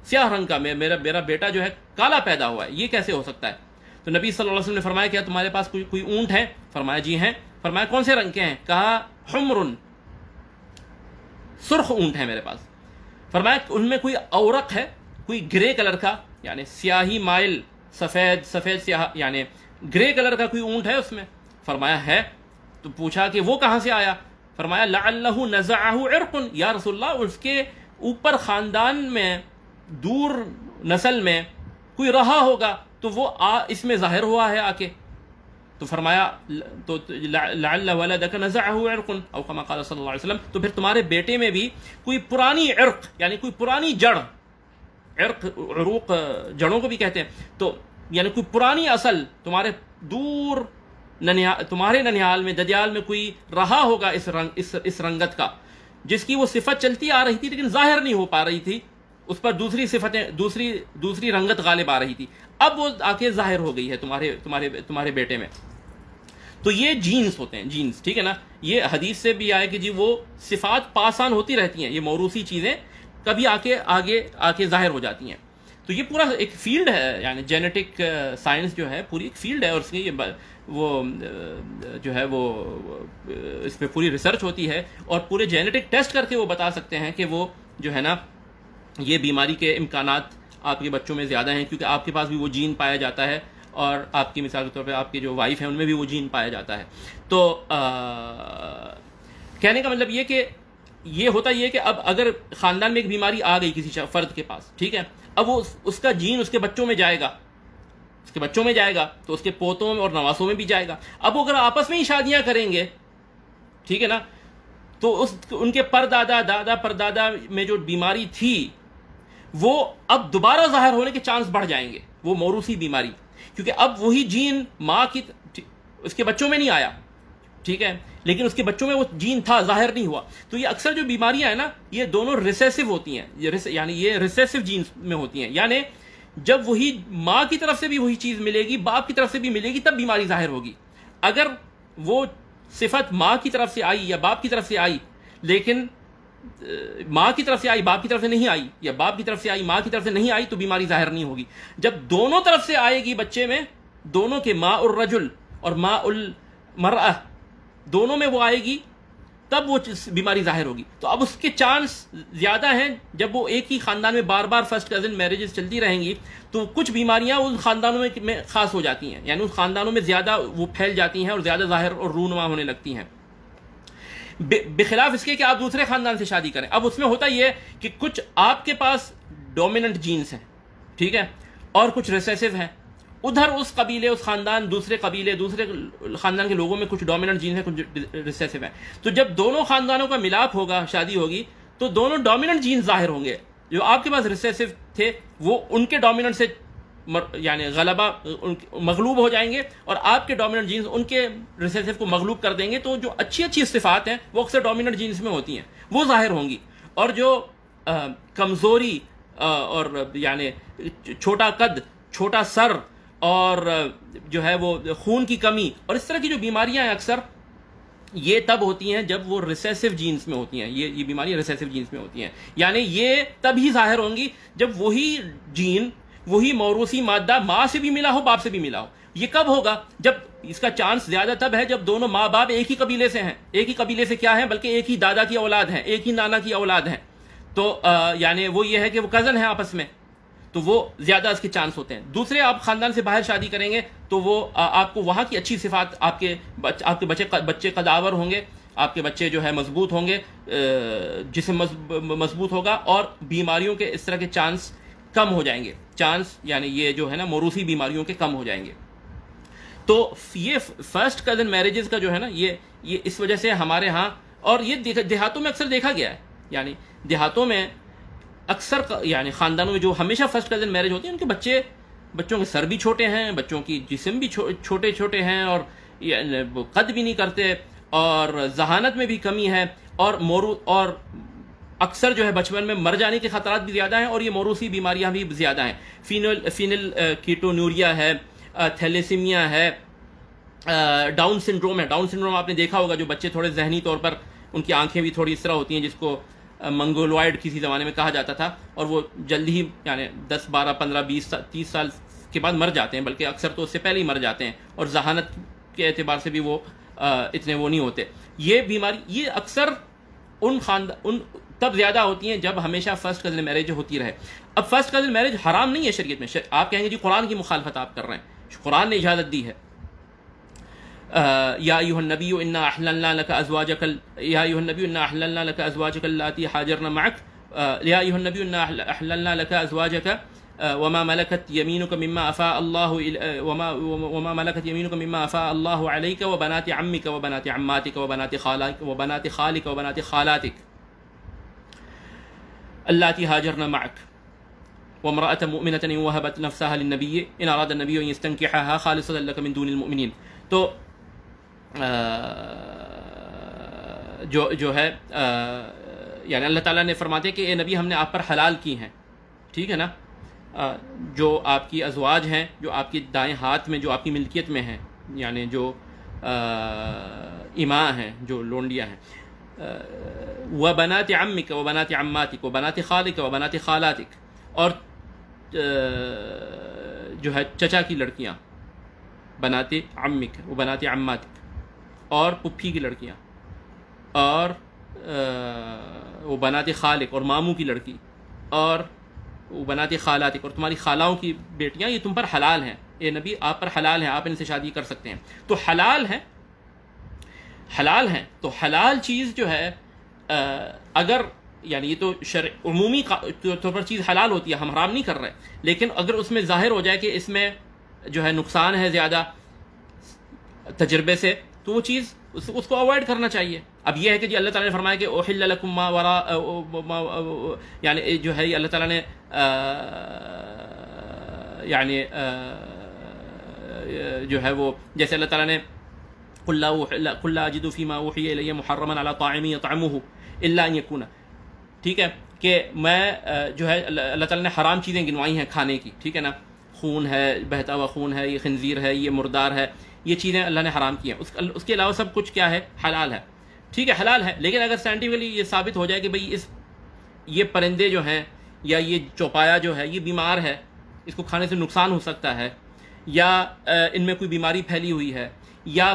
سیاہ رنگ کا، میرا بیٹا جو ہے کالا پیدا ہوا ہے، یہ کیسے ہو سکتا ہے؟ تو نبی صلی اللہ علیہ وسلم نے فرمایا کیا تمہارے پاس کوئی اونٹ ہے؟ فرمایا جی ہیں۔ فرمایا کون سے رنگ کے ہیں؟ کہا حمر، سرخ اونٹ ہے میرے پاس۔ فرمایا ان میں کوئی اورق ہے، کوئی گرے کلر کا، یعنی سیاہی مائل، سفید سیاہ، یعنی گرے کلر کا کوئی اونٹ ہے اس میں؟ فرمایا ہے۔ تو پوچھا کہ وہ کہاں سے آیا؟ فرمایا لعلہ نزعہ عرق، یا رسول اللہ اس کے اوپر خاندان میں، دور نسل میں کوئی رہا ہوگا تو وہ اس میں ظاہر ہوا ہے آ کے۔ تو فرمایا تو لعل ولدک نزعہ عرق او کما قال صلی اللہ علیہ وسلم، تو پھر تمہارے بیٹے میں بھی کوئی پرانی عرق، یعنی کوئی پرانی جڑ، عرق عروق جڑوں کو بھی کہتے ہیں، تو یعنی کوئی پرانی اصل تمہارے دور تمہارے ننیال میں، ددیال میں کوئی رہا ہوگا اس رنگت کا، جس کی وہ صفت چلتی آ رہی تھی لیکن ظاہر نہیں ہو پا رہی تھی، اس پر دوسری صفتیں، دوسری رنگت غالب آ رہی تھی، اب وہ آ کے ظاہر ہو گئی ہے تمہارے بیٹے میں۔ تو یہ جینز ہوتے ہیں، جینز، ٹھیک ہے نا۔ یہ حدیث سے بھی آئے کہ جی وہ صفات پاسان ہوتی رہتی ہیں، یہ موروثی چیزیں کبھی آگے آ کے ظاہر ہو جاتی ہیں۔ تو یہ پورا ایک فیلڈ ہے، یعنی جینیٹک سائنس جو ہے پوری ایک فیلڈ ہے، اور اس کی وہ جو ہے وہ اس پہ پوری ریسرچ ہوتی ہے، اور پورے جینیٹک ٹیسٹ کر کے وہ بتا سکتے ہیں کہ وہ جو ہے نا یہ بیماری کے امکانات آپ کے بچوں میں زیادہ ہیں، کیونکہ آپ کے پاس بھی وہ جین پایا جاتا ہے، اور آپ کی مثال کے طور پہ آپ کی جو وائف ہیں ان میں بھی وہ جین پایا جاتا ہے۔ تو کہنے کا مطلب یہ کہ یہ ہوتا یہ کہ اب اگر خاندان میں ایک بیماری آ گئی کسی فرد کے پاس، ٹھیک ہے، اب وہ اس کا جین اس کے بچوں میں جائے گا، اس کے بچوں میں جائے گا تو اس کے پوتوں اور نواسوں میں بھی جائے گا۔ اب وہ اگر آپس میں ہی شادیاں کریں گے، ٹھیک ہے نا، تو ان کے پردادا، دادا پردادا میں جو بیماری تھی وہ اب دوبارہ ظاہر ہونے کے چانس بڑھ جائیں گے، وہ موروثی بیماری، کیونکہ اب وہی جین ماں کی اس کے بچوں میں نہیں آیا، ٹھیک ہے، لیکن اس کے بچوں میں وہ جین تھا، ظاہر نہیں ہوا۔ تو یہ اکثر جو بیماریاں ہیں نا یہ دونوں ریسیسو ہوتی ہیں، یعنی یہ ریسیسو جینز میں ہوتی ہیں، یعنی جب وہی ماں کی طرف سے بھی وہی چیز ملے گی، باپ کی طرف سے بھی ملے گی، تب بیماری ظاہر ہوگی۔ اگر وہ صفت ماں کی طرف سے آئی یا باپ کی طرف سے آئی، لیکن ماں کی طرف سے آئی باپ کی طرف سے نہیں آئی، یا باپ کی طرف سے آئی ماں کی طرف سے نہیں آئی، تو بیماری ظاہر نہیں ہوگی۔ جب دونوں طرف سے آئے گی بچے میں، دونوں کے ماء الرجل اور ماء المرأہ دونوں میں وہ آئے گی، تب وہ بیماری ظاہر ہوگی۔ تو اب اس کے چانس زیادہ ہیں، جب وہ ایک ہی خاندان میں بار بار فرسٹ کزن میرجز چلتی رہیں گی تو کچھ بیماریاں ان خاندانوں میں خاص ہو جاتی ہیں، یعنی ان خاندانوں میں زیادہ وہ پھیل جاتی ہیں اور زیادہ ظاہر اور رونما ہونے لگتی ہیں، بخلاف اس کے کہ آپ دوسرے خاندان سے شادی کریں۔ اب اس میں ہوتا یہ کہ کچھ آپ کے پاس ڈومیننٹ جینز ہیں، ٹھیک ہے، اور کچھ ریسیسو ہیں، ادھر اس قبیلے، اس خاندان، دوسرے قبیلے، دوسرے خاندان کے لوگوں میں کچھ ڈومیننٹ جینز ہیں، کچھ ریسیسو ہیں۔ تو جب دونوں خاندانوں کا ملاپ ہوگا، شادی ہوگی، تو دونوں ڈومیننٹ جینز ظاہر ہوں گے۔ جو آپ کے پاس ریسیسو تھے وہ ان کے ڈومیننٹ سے یعنی غلبہ مغلوب ہو جائیں گے، اور آپ کے ڈومیننٹ جینز ان کے ریسیسو کو مغلوب کر دیں گے۔ تو جو اچھی صفات ہیں وہ اکثر ڈومیننٹ جینز میں ہوتی ہیں، وہ ظاہر ہوں گی، اور جو کمزوری اور یعنی چھوٹا قد، چھوٹا سر، اور جو ہے وہ خون کی کمی اور اس طرح کی جو بیماریاں ہیں اکثر یہ تب ہوتی ہیں جب وہ ریسیسو جینز میں ہوتی ہیں، یہ بیماریاں ریسیسو جینز میں ہوتی ہیں، یعنی یہ تب ہی ظاہر ہوں گی جب وہی جین وہی موروثی مادہ ماں سے بھی ملا ہو باپ سے بھی ملا ہو. یہ کب ہوگا؟ جب اس کا چانس زیادہ تب ہے جب دونوں ماں باپ ایک ہی قبیلے سے ہیں. ایک ہی قبیلے سے کیا ہے بلکہ ایک ہی دادا کی اولاد ہیں, ایک ہی نانا کی اولاد ہیں. تو یعنی وہ یہ ہے کہ وہ کزن ہیں آپس میں, تو وہ زیادہ اس کے چانس ہوتے ہیں. دوسرے آپ خاندان سے باہر شادی کریں گے تو وہ آپ کو وہاں کی اچھی صفات, آپ کے بچے قداور ہوں گے, آپ کے بچے جو ہے مضبوط ہوں گے, جسم مضبوط ہوگا, اور بیماریوں کے اس طرح کے چانس کم ہو جائیں گے. چانس یعنی یہ جو ہے نا موروثی بیماریوں کے کم ہو جائیں گے. تو یہ فرسٹ کزن میرجز کا جو ہے نا یہ اس وجہ سے ہمارے ہاں, اور یہ دیہاتوں میں اکثر دیکھا گیا ہے. یعنی دیہاتوں میں اکثر یعنی خاندانوں میں جو ہمیشہ فرسٹ کزن میرج ہوتی ہے, ان کے بچوں کے سر بھی چھوٹے ہیں, بچوں کی جسم بھی چھوٹے چھوٹے ہیں, اور قد بھی نہیں کرتے, اور ذہانت میں بھی کمی ہے, اور اکثر جو ہے بچپن میں مر جانے کے خطرات بھی زیادہ ہیں, اور یہ موروثی بیماریاں بھی زیادہ ہیں. فینل کیٹونوریا ہے, تھیلیسیمیا ہے, ڈاؤن سنڈروم ہے. ڈاؤن سنڈروم آپ نے دیکھا ہوگا, جو بچے تھوڑے ذہنی طور پر ان کی آنکھیں بھی تھوڑی اس طرح ہوتی ہیں, جس کو منگولوائڈ کسی زمانے میں کہا جاتا تھا, اور وہ جلدی ہی یعنی 10 12 15 20 30 سال کے بعد مر جاتے ہیں, بلکہ اکثر تو اس سے پہلے ہی مر جاتے ہیں, اور ذہانت کے اعتبار سے بھی وہ اتنے وہ نہیں ہوتے. یہ بیماری یہ اکثر ان تب زیادہ ہوتی ہیں جب ہمیشہ فرسٹ کزن میرج ہوتی رہے. اب فرسٹ کزن میرج حرام نہیں ہے شریعت میں. آپ کہیں گے جی قرآن کی مخالفت آپ کر رہے ہیں, قرآن نے اجازت دی ہے. یا ایھا النبی انا احللنا لک ازواجک یا ایھا النبی انا احللنا لک ازواجک اللاتی حاجرن معک یا ایھا النبی انا احللنا لک ازواجک وما ملكت يمينك مما افاء الله وما ملكت يمينك مما افاء الله عليك وبنات عمك وبنات عماتك وبنات خالك وبنات خالاتك اللاتي هاجرن معك وامرأة مؤمنة وهبت نفسها للنبي إن أراد النبي أن يستنكحها خالصة لك من دون المؤمنين. تو جو ہے یعنی اللہ تعالیٰ نے فرماتے کہ اے نبی ہم نے آپ پر حلال کی ہیں, ٹھیک ہے نا, جو آپ کی ازواج ہیں, جو آپ کی دائیں ہاتھ میں جو آپ کی ملکیت میں ہیں, یعنی جو اماء ہیں, جو لونڈیاں ہیں, وبنات عمک وبنات عماتک وبنات خالک وبنات خالاتک, اور جو ہے چچا کی لڑکیاں, بنات عمک وبنات عماتک, اور پھپھی کی لڑکیاں, اور وہ بنات خالق اور ماموں کی لڑکی, اور وہ بنات خالاتک اور تمہاری خالاؤں کی بیٹیاں, یہ تم پر حلال ہیں. اے نبی آپ پر حلال ہیں, آپ ان سے شادی کر سکتے ہیں. تو حلال ہیں, تو حلال چیز جو ہے اگر یعنی یہ تو عمومی طور پر چیز حلال ہوتی ہے, ہم حرام نہیں کر رہے, لیکن اگر اس میں ظاہر ہو جائے کہ اس میں جو ہے نقصان ہے زیادہ تجربے سے, تو وہ چیز اس کو اوائڈ کرنا چاہیے. اب یہ ہے کہ جی اللہ تعالیٰ نے فرمایا کہ احل لکم ما وراء, یعنی جو ہے اللہ تعالیٰ نے یعنی جو ہے وہ جیسے اللہ تعالیٰ نے قل لا اجد فیما اوحی الی محرما علی طاعم یطعمہ الا ان یکون, ٹھیک ہے, کہ میں جو ہے اللہ تعالیٰ نے حرام چیزیں گنوائی ہیں کھانے کی, ٹھیک ہے نا, خون ہے, بہتا ہوا خون ہے, یہ خنزیر ہے, یہ مردار ہے, یہ چیزیں اللہ نے حرام کی ہیں. اس کے علاوہ سب کچھ کیا ہے, حلال ہے, ٹھیک ہے, حلال ہے. لیکن اگر سائنٹیفکلی یہ ثابت ہو جائے کہ بھئی یہ پرندے جو ہیں یا یہ چوپایا جو ہے یہ بیمار ہے, اس کو کھانے سے نقصان ہو سکتا ہے, یا ان میں کوئی بیماری پھیلی ہوئی ہے, یا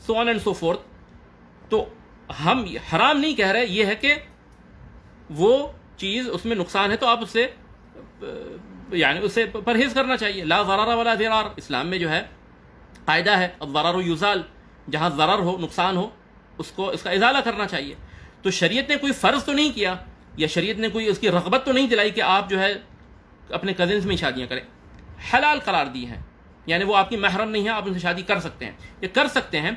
so on and so forth, تو ہم حرام نہیں کہہ رہے, یہ ہے کہ وہ چیز اس میں نقصان ہے تو آپ اس سے یعنی اس سے پرہیز کرنا چاہیے. لا ضرر ولا ضرار, اسلام میں جو ہے قاعدہ ہے الضرر یزال, جہاں ضرر ہو, نقصان ہو, اس کا ازالہ کرنا چاہیے. تو شریعت نے کوئی فرض تو نہیں کیا, یا شریعت نے کوئی اس کی رغبت تو نہیں دلائی کہ آپ جو ہے اپنے کزنز میں شادیاں کریں. حلال قرار دی ہیں, یعنی وہ آپ کی محرم نہیں ہے, آپ ان سے شادی کر سکتے ہیں, یہ کر سکتے ہیں.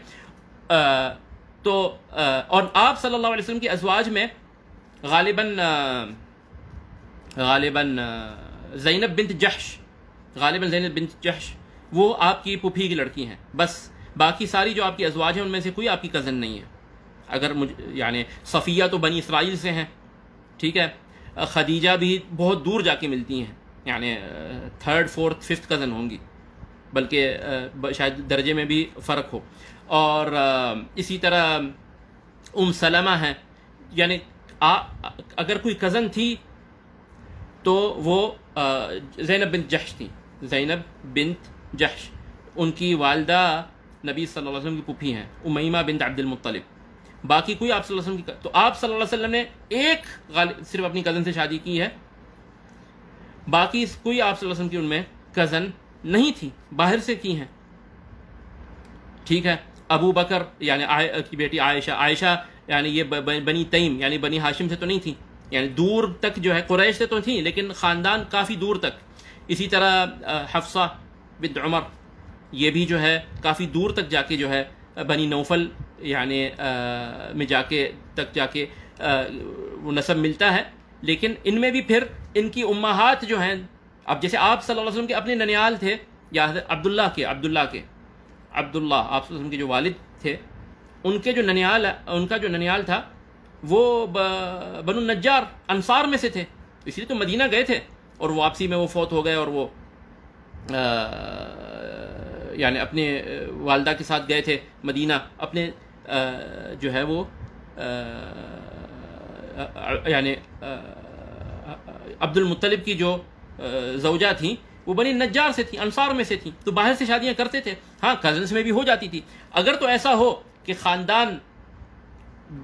تو اور آپ صلی اللہ علیہ وسلم کی ازواج میں غالباً زینب بنت جحش وہ آپ کی پھوپھی کی لڑکی ہیں, بس باقی ساری جو آپ کی ازواج ہیں ان میں سے کوئی آپ کی کزن نہیں ہے. اگر یعنی صفیہ تو بنی اسرائیل سے ہیں, ٹھیک ہے, خدیجہ بھی بہت دور جا کے ملتی ہیں, یعنی 3rd 4th 5th کزن ہوں گی, بلکہ شاید درجے میں بھی فرق ہو. اور اسی طرح سلمہ ہیں, یعنی اگر کوئی کزن تھی تو وہ زینب بنت جحش تھی، زینب بنت جحش، ان کی والدہ نبی صلی اللہ علیہ وسلم کی پھوپھی ہیں، امیمہ بنت عبد المطلب. باقی کوئی آپ صلی اللہ علیہ وسلم کی، تو آپ صلی اللہ علیہ وسلم نے ایک صرف اپنی کزن سے شادی کی ہے، باقی کوئی آپ صلی اللہ علیہ وسلم کی ان میں کزن نہیں تھی، باہر سے کی ہیں. ٹھیک ہے. ابو بکر یعنی کی بیٹی عائشہ، عائشہ یعنی یہ بنی تیم یعنی بنی ہاشم سے تو نہیں تھی، یعنی دور تک جو ہے قریش سے تو تھی لیکن خاندان کافی دور تک. اسی طرح حفصہ بنت عمر، یہ بھی جو ہے کافی دور تک جا کے جو ہے بنی نوفل یعنی میں جا کے وہ نسب ملتا ہے. لیکن ان میں بھی پھر ان کی امہات جو ہیں، اب جیسے آپ صلی اللہ علیہ وسلم کے اپنے ننیال تھے، یا عبداللہ آپ صلی اللہ علیہ وسلم کے جو والد تھے، ان کا جو ننیال تھا وہ بنو النجار انصار میں سے تھے، اس لیے تو مدینہ گئے تھے اور واپسی میں وہ فوت ہو گئے، اور وہ یعنی اپنے والدہ کے ساتھ گئے تھے مدینہ. اپنے جو ہے وہ یعنی عبد المطلب کی جو زوجہ تھیں وہ بنی نجار سے تھیں، انصار میں سے تھیں، تو باہر سے شادیاں کرتے تھے. ہاں کزنس میں بھی ہو جاتی تھی. اگر تو ایسا ہو کہ خاندان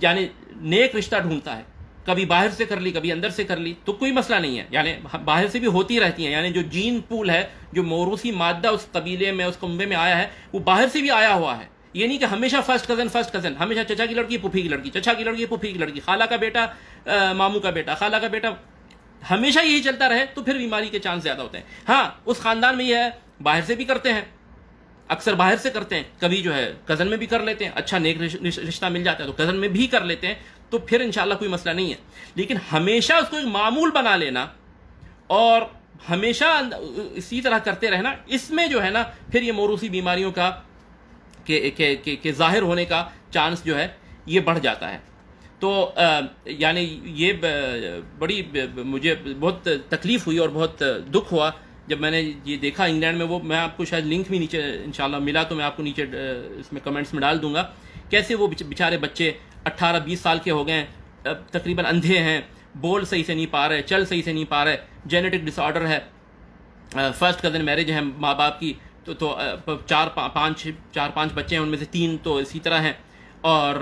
یعنی نیک رشتہ ڈھونڈتا ہے، کبھی باہر سے کر لی کبھی اندر سے کر لی، تو کوئی مسئلہ نہیں ہے، یعنی باہر سے بھی ہوتی رہتی ہیں. یعنی جو جین پول ہے، جو موروثی مادہ اس قبیلے میں اس کنبے میں آیا ہے، وہ باہر سے بھی آیا ہوا ہے. یہ نہیں کہ ہمیشہ فرسٹ کزن، ہمیشہ چچا کی لڑکی پھوپھی کی لڑکی، چچا کی لڑکی پھوپھی کی لڑکی، خالہ کا بیٹا ماموں کا بیٹا، خالہ کا بیٹا، ہمیشہ یہی چلتا رہے تو پھر بیماری کے چانس زیادہ ہوتے ہیں. ہاں اس خاندان میں یہ ہے باہر سے بھی کرتے ہیں، اکثر باہر سے کرتے ہیں، کبھی جو ہے کزن میں بھی کر لیتے ہیں، اچھا نیک رشتہ مل جاتا ہے تو کزن میں بھی کر لیتے ہیں، تو پھر انشاءاللہ کوئی مسئلہ نہیں ہے. لیکن ہمیشہ اس کو ایک معمول بنا لینا اور ہمیشہ اسی طرح کرتے رہنا، اس میں جو ہے نا پھر یہ موروثی بیماریوں کا کہ ظاہر ہونے کا چانس جو ہے یہ بڑھ جاتا ہے. تو یعنی یہ بڑی مجھے بہت تکلیف ہوئی اور بہت دکھ ہوا جب میں نے یہ دیکھا انگلینڈ میں. وہ میں آپ کو شاید لنک بھی نیچے انشاءاللہ ملا تو میں آپ کو نیچے اس میں کمنٹس میں ڈال دوں گا، کیسے وہ بیچارے بچے 18-20 سال کے ہو گئے ہیں، تقریباً اندھے ہیں، بول صحیح سے نہیں پا رہے، چل صحیح سے نہیں پا رہے، جینیٹک ڈس آرڈر ہے، فرسٹ کزن میرج ہے ماں باپ کی، تو 4-5 بچے ہیں، ان میں سے 3 تو اسی طرح ہیں، اور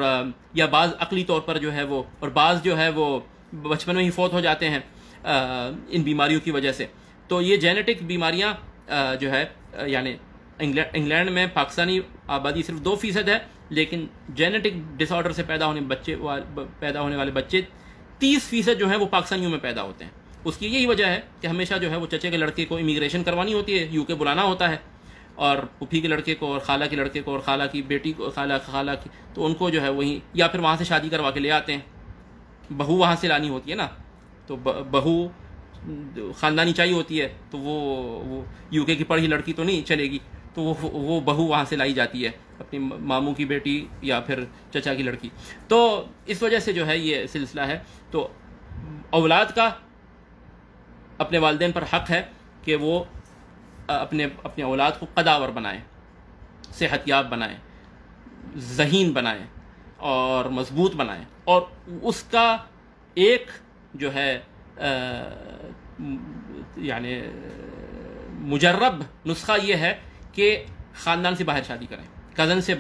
یا بعض عقلی طور پر جو ہے وہ، اور بعض جو ہے وہ بچپن میں ہی فوت ہو جاتے ہیں ان بیماریوں کی وجہ سے. تو یہ جینیٹک بیماریاں جو ہے یعنی انگلینڈ میں پاکستانی آبادی صرف 2% ہے، لیکن جینیٹک ڈس آرڈر سے پیدا ہونے والے بچے 30% جو ہیں وہ پاکستانیوں میں پیدا ہوتے ہیں. اس کی یہی وجہ ہے کہ ہمیشہ جو ہے وہ چچے کے لڑکے کو امیگریشن کروانی ہوتی ہے، UK بلانا ہوتا ہے، اور پھوپھی کے لڑکے کو اور خالہ کے لڑکے کو اور خالہ کی بیٹی کو، خالہ کی، تو ان کو جو ہے وہیں یا پھر وہاں سے شادی کروا کے لے آتے ہیں. بہو وہاں سے لانی ہوتی ہے نا، تو بہو خاندانی چاہیے ہوتی ہے، تو وہ UK کی پڑھی لڑکی تو نہیں چلے گی، تو وہ بہو وہاں سے لائی جاتی ہے، اپنی ماموں کی بیٹی یا پھر چچا کی لڑکی. تو اس وجہ سے جو ہے یہ سلسلہ ہے. تو اولاد کا اپنے والدین پر حق ہے کہ وہ اپنے اولاد کو قداور بنائیں، صحت یاب بنائیں، ذہین بنائیں اور مضبوط بنائیں. اور اس کا ایک جو ہے یعنی مجرب نسخہ یہ ہے کہ خاندان سے باہر شادی کریں، کزن سے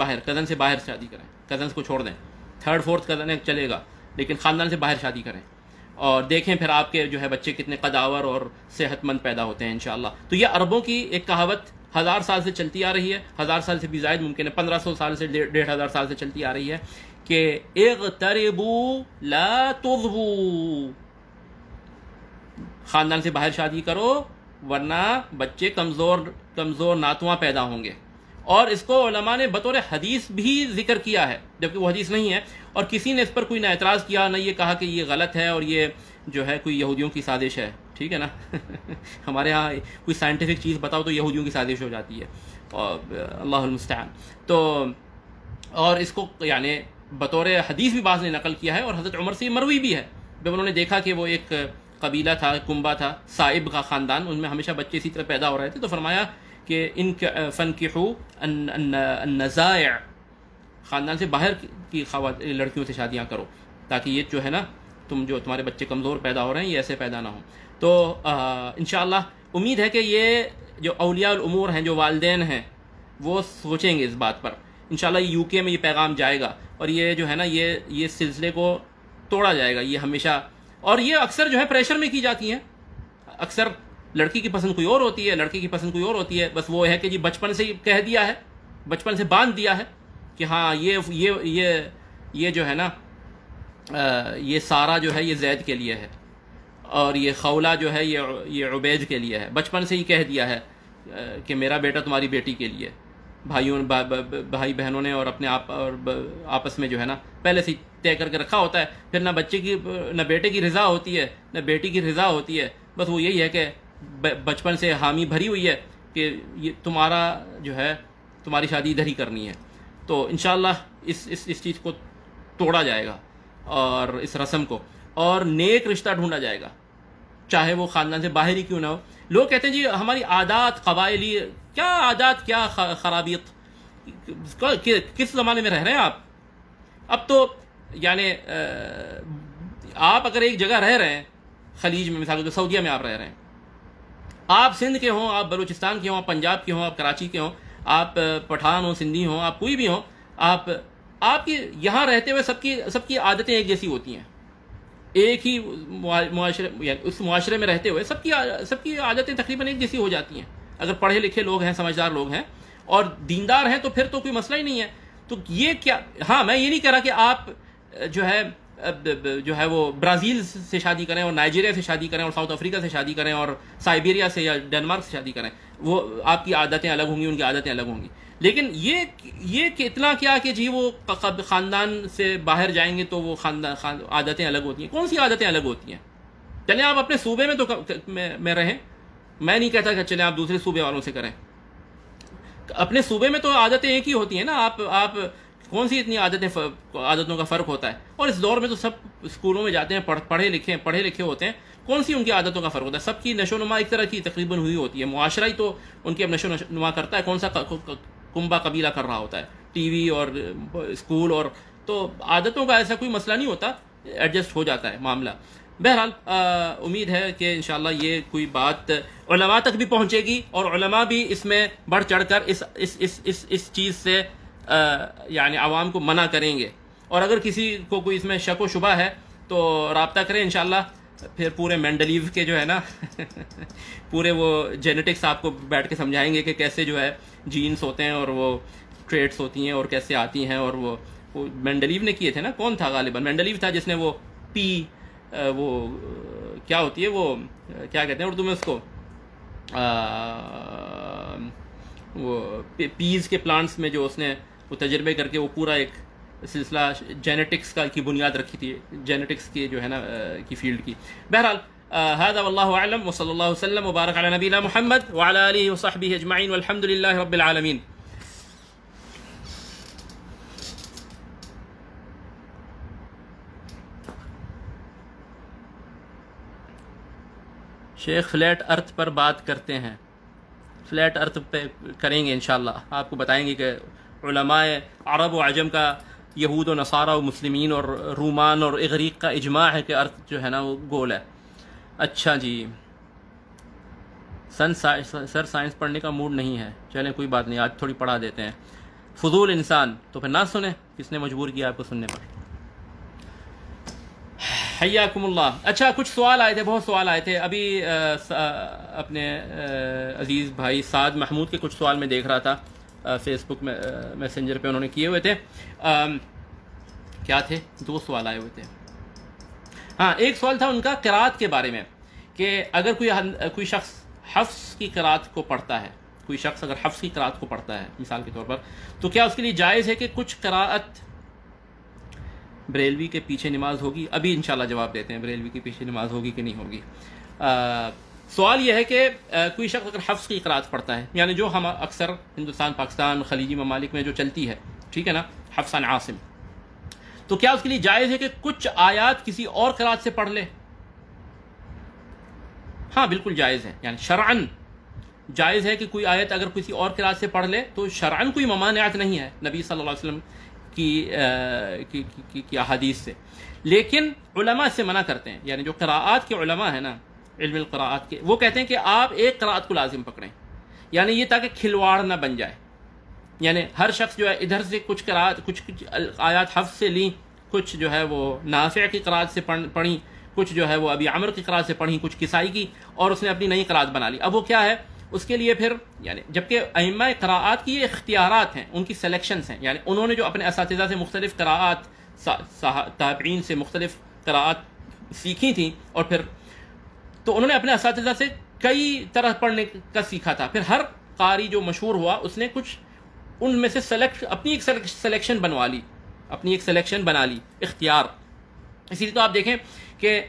باہر شادی کریں، کزنس کو چھوڑ دیں، 3rd-4th کزن چلے گا، لیکن خاندان سے باہر شادی کریں، اور دیکھیں پھر آپ کے جو ہے بچے کتنے قداور اور صحت مند پیدا ہوتے ہیں انشاءاللہ. تو یہ عربوں کی ایک کہاوت 1000 سال سے چلتی آ رہی ہے، 1000 سال سے بھی زائد ممکن ہے، 1500 سال سے 1500 سال سے چلتی آ رہی ہے کہ اغتربوا لا تضبوا، خاندان سے باہر شادی کرو ورنہ بچے کمزور ناتواں پیدا ہوں گے. اور اس کو علماء نے بطور حدیث بھی ذکر کیا ہے، جبکہ وہ حدیث نہیں ہے، اور کسی نے اس پر کوئی نہ اعتراض کیا، نہ یہ کہا کہ یہ غلط ہے اور یہ جو ہے کوئی یہودیوں کی سازش ہے. ٹھیک ہے نا ہمارے ہاں کوئی سائنٹیفک چیز بتاؤ تو یہودیوں کی سازش ہو جاتی ہے، اور اللہ المستعان. تو اور اس کو یعنی بطور حدیث بھی بعض نے نقل کیا ہے، اور حضرت عمر سے مروی بھی ہے، جب انہوں نے دیکھا کہ وہ ایک قبیلہ تھا، کنبہ تھا، صائب کا خاندان، ان میں ہمیشہ بچے اسی طرح پیدا ہو رہے تھے، تو فرمایا کہ ان فنکحوا النزائع، خاندان سے باہر کی لڑکیوں سے شادیاں کرو، تاکہ یہ جو ہے نا تمہارے بچے کمزور پیدا ہو رہے ہیں یہ ایسے پیدا نہ ہوں. تو انشاءاللہ امید ہے کہ یہ جو اولیاء الامور ہیں، جو والدین ہیں، وہ سوچیں گے اس بات پر. انشاءاللہ یو کے میں یہ پیغام جائے گا، اور یہ جو ہے نا یہ سلسلے کو توڑا جائے گا. یہ ہمیشہ، اور یہ اکثر جو ہے پریشر میں کی جاتی ہیں. اکثر لڑکی کی پسند کوئی اور ہوتی ہے، لڑکی کی پسند کوئی اور ہوتی ہے. بس وہ ہے کہ جی بچپن سے کہہ دیا ہے، بچپن سے باندھ دیا ہے کہ ہاں یہ جو ہے نا یہ سارہ جو ہے یہ زید کے لیے ہے، اور یہ خولہ جو ہے یہ عبید کے لیے ہے. بچپن سے ہی کہہ دیا ہے کہ میرا بیٹا تمہاری بیٹی کے لیے. بھائی بہنوں نے اور اپنے آپ اور آپس میں جو ہے نا پہلے سے طے کر کے رکھا ہوتا ہے. پھر نہ بیٹے کی رضا ہوتی ہے، نہ بیٹی کی رضا ہوتی ہے. بس وہ یہی ہے کہ بچپن سے حامی بھری ہوئی ہے کہ یہ تمہارا جو ہے تمہاری شادی ادھر ہی کرنی ہے. تو انشاءاللہ اس چیز کو توڑا جائے گا، اور اس رسم کو، اور نیک رشتہ ڈھونڈا جائے گا، چاہے وہ خاندان سے باہر ہی کیوں نہ ہو. لوگ کہتے ہیں جی ہماری عادات قبائلی، کیا عادات، کیا خرابیت، کس زمانے میں رہ رہے ہیں آپ؟ اب تو یعنی آپ اگر ایک جگہ رہ رہے ہیں خلیج میں، مثال کے سعودیہ میں آپ رہ رہے ہیں، آپ سندھ کے ہوں، آپ بلوچستان کے ہوں، آپ پنجاب کے ہوں، آپ کراچی کے ہوں، آپ پٹھان ہوں، سندھی ہوں، آپ کوئی بھی ہوں، آپ کی یہاں رہتے ہوئے سب کی عادتیں ایک جیسی ہوتی ہیں. ایک ہی معاشرے، یعنی اس معاشرے میں رہتے ہوئے سب کی عادتیں تقریباً ایک جیسی ہو جاتی ہیں. اگر پڑھے لکھے لوگ ہیں، سمجھدار لوگ ہیں اور دیندار ہیں تو پھر تو کوئی مسئلہ ہی نہیں ہے. تو یہ کیا، ہاں میں یہ نہیں کہہ رہا کہ آپ جو ہے وہ برازیل سے شادی کریں اور نائجیریا سے شادی کریں اور ساؤتھ افریقہ سے شادی کریں اور سائبیریا سے یا ڈنمارک سے شادی کریں. وہ آپ کی عادتیں الگ ہوں گی، ان کی عادتیں الگ ہوں گی. لیکن یہ اتنا کیا کہ جی وہ خاندان سے باہر جائیں گے تو وہ عادتیں الگ ہوتی ہیں. کون سی عادتیں الگ ہوتی ہیں؟ چلیں آپ اپنے صوبے میں تو میں رہیں. میں نہیں کہتا کہ چلیں آپ دوسرے صوبے والوں سے کریں. اپنے صوبے میں تو عادتیں ایک ہی ہوتی ہیں نا. آپ کون سی اتنی عادتوں کا فرق ہوتا ہے؟ اور اس دور میں تو سب اسکولوں میں جاتے ہیں، پڑھے لکھے ہوتے ہیں. کون سی ان کی عادتوں کا فرق ہوتا ہے؟ سب کی نشو و نما ایک طرح کی تقریباً ہوئی ہوتی ہے. معاشرہ ہی تو ان کی اب نشو و نما کرتا ہے. کون سا کنبہ قبیلہ کر رہا ہوتا ہے؟ ٹی وی اور اسکول. اور تو عادتوں کا ایسا کوئی مسئلہ نہیں ہوتا، ایڈجسٹ ہو جاتا ہے معاملہ. بہرحال امید ہے کہ انشاءاللہ یہ کوئی بات علماء تک بھی پہنچے گی، اور علماء بھی اس میں بڑھ چڑھ کر اس چیز سے یعنی عوام کو منع کریں گے. اور اگر کسی کو کوئی اس میں شک و شبہ ہے تو رابطہ کریں انشاءاللہ. پھر پورے مینڈلیو کے جو ہے نا پورے وہ جینیٹکس آپ کو بیٹھ کے سمجھائیں گے کہ کیسے جو ہے جینز ہوتے ہیں اور وہ ٹریٹس ہوتی ہیں اور کیسے آتی ہیں. اور وہ مینڈلیو نے کیے تھے نا. کون تھا؟ غالباً مینڈلیو تھا جس نے وہ وہ کیا ہوتی ہے، وہ کیا کہتے ہیں اردو میں اس کو، وہ پیز کے پلانٹس میں جو اس نے وہ تجربے کر کے وہ پورا ایک سلسلہ جینیٹکس کی بنیاد رکھی تھی، جینیٹکس کی جو ہے نا کی فیلڈ کی. بہرحال هذا والله اعلم وصلی اللہ وسلم وبارک علی نبینا محمد وعلى آلہ وصحبہ اجمعین والحمد للہ رب العالمین. شیخ فلیٹ ارتھ پر بات کرتے ہیں. فلیٹ ارتھ پہ کریں گے انشاءاللہ. آپ کو بتائیں گے کہ علماء عرب و عجم کا، یہود و نصارہ و مسلمین اور رومان اور اغریق کا اجماع ہے کہ ارتھ جو ہے نا وہ گول ہے. اچھا جی سر سائنس پڑھنے کا موڈ نہیں ہے. چلیں کوئی بات نہیں، آج تھوڑی پڑھا دیتے ہیں. فضول انسان تو پھر نہ سنیں. کس نے مجبور کیا آپ کو سننے پر؟ حیاکم اللہ. اچھا کچھ سوال آئے تھے، بہت سوال آئے تھے. ابھی اپنے عزیز بھائی سعد محمود کے کچھ سوال میں دیکھ رہا تھا فیس بک میں میسنجر پہ انہوں نے کیے ہوئے تھے. کیا تھے؟ 2 سوال آئے ہوئے تھے. ہاں ایک سوال تھا ان کا قرات کے بارے میں کہ اگر کوئی شخص حفظ کی قرات کو پڑھتا ہے، کوئی شخص اگر حفظ کی قرات کو پڑھتا ہے مثال کے طور پر، تو کیا اس کے لیے جائز ہے کہ کچھ قرات بریلوی کے پیچھے نماز ہوگی؟ ابھی انشاءاللہ جواب دیتے ہیں بریلوی کے پیچھے نماز ہوگی کہ نہیں ہوگی. سوال یہ ہے کہ کوئی شخص اگر حفظ کی قرات پڑھتا ہے، یعنی جو ہم اکثر ہندوستان، پاکستان، خلیجی ممالک میں جو چلتی ہے، ٹھیک ہے نا، حفظ عن عاصم، تو کیا اس کے لیے جائز ہے کہ کچھ آیات کسی اور قرات سے پڑھ لے؟ ہاں بالکل جائز ہے. یعنی شرعن جائز ہے کہ کوئی آیت اگر کسی اور قرات سے پڑھ لے تو شرعن کوئی ممانعت نہیں ہے نبی صلی اللہ علیہ وسلم کی احادیث سے. لیکن علماء اس سے منع کرتے ہیں. یعنی جو قراءات کے علماء ہیں نا علم القراءات کے، وہ کہتے ہیں کہ آپ ایک قراءت کو لازم پکڑیں، یعنی یہ تاکہ کھلواڑ نہ بن جائے، یعنی ہر شخص جو ہے ادھر سے کچھ قراءت، کچھ آیات حفظ سے لیں، کچھ جو ہے وہ نافع کی قراءت سے پڑھیں، کچھ جو ہے وہ ابی عمر کی قراءت سے پڑھیں، کچھ کسائی کی، اور اس نے اپنی نئی قراءت بنا لی۔ اب وہ کیا ہے اس کے لیے پھر، یعنی جبکہ ائمہ قراءات کی یہ اختیارات ہیں، ان کی سلیکشنز ہیں، یعنی انہوں نے جو اپنے اساتذہ سے مختلف قراءات، تابعین سے مختلف قراءات سیکھی تھیں، اور پھر تو انہوں نے اپنے اساتذہ سے کئی طرح پڑھنے کا سیکھا تھا، پھر ہر قاری جو مشہور ہوا اس نے کچھ ان میں سے اپنی ایک سلیکشن بنوا لی، اپنی ایک سلیکشن بنا لی، اختیار۔ اسی لیے تو آپ دیکھیں کہ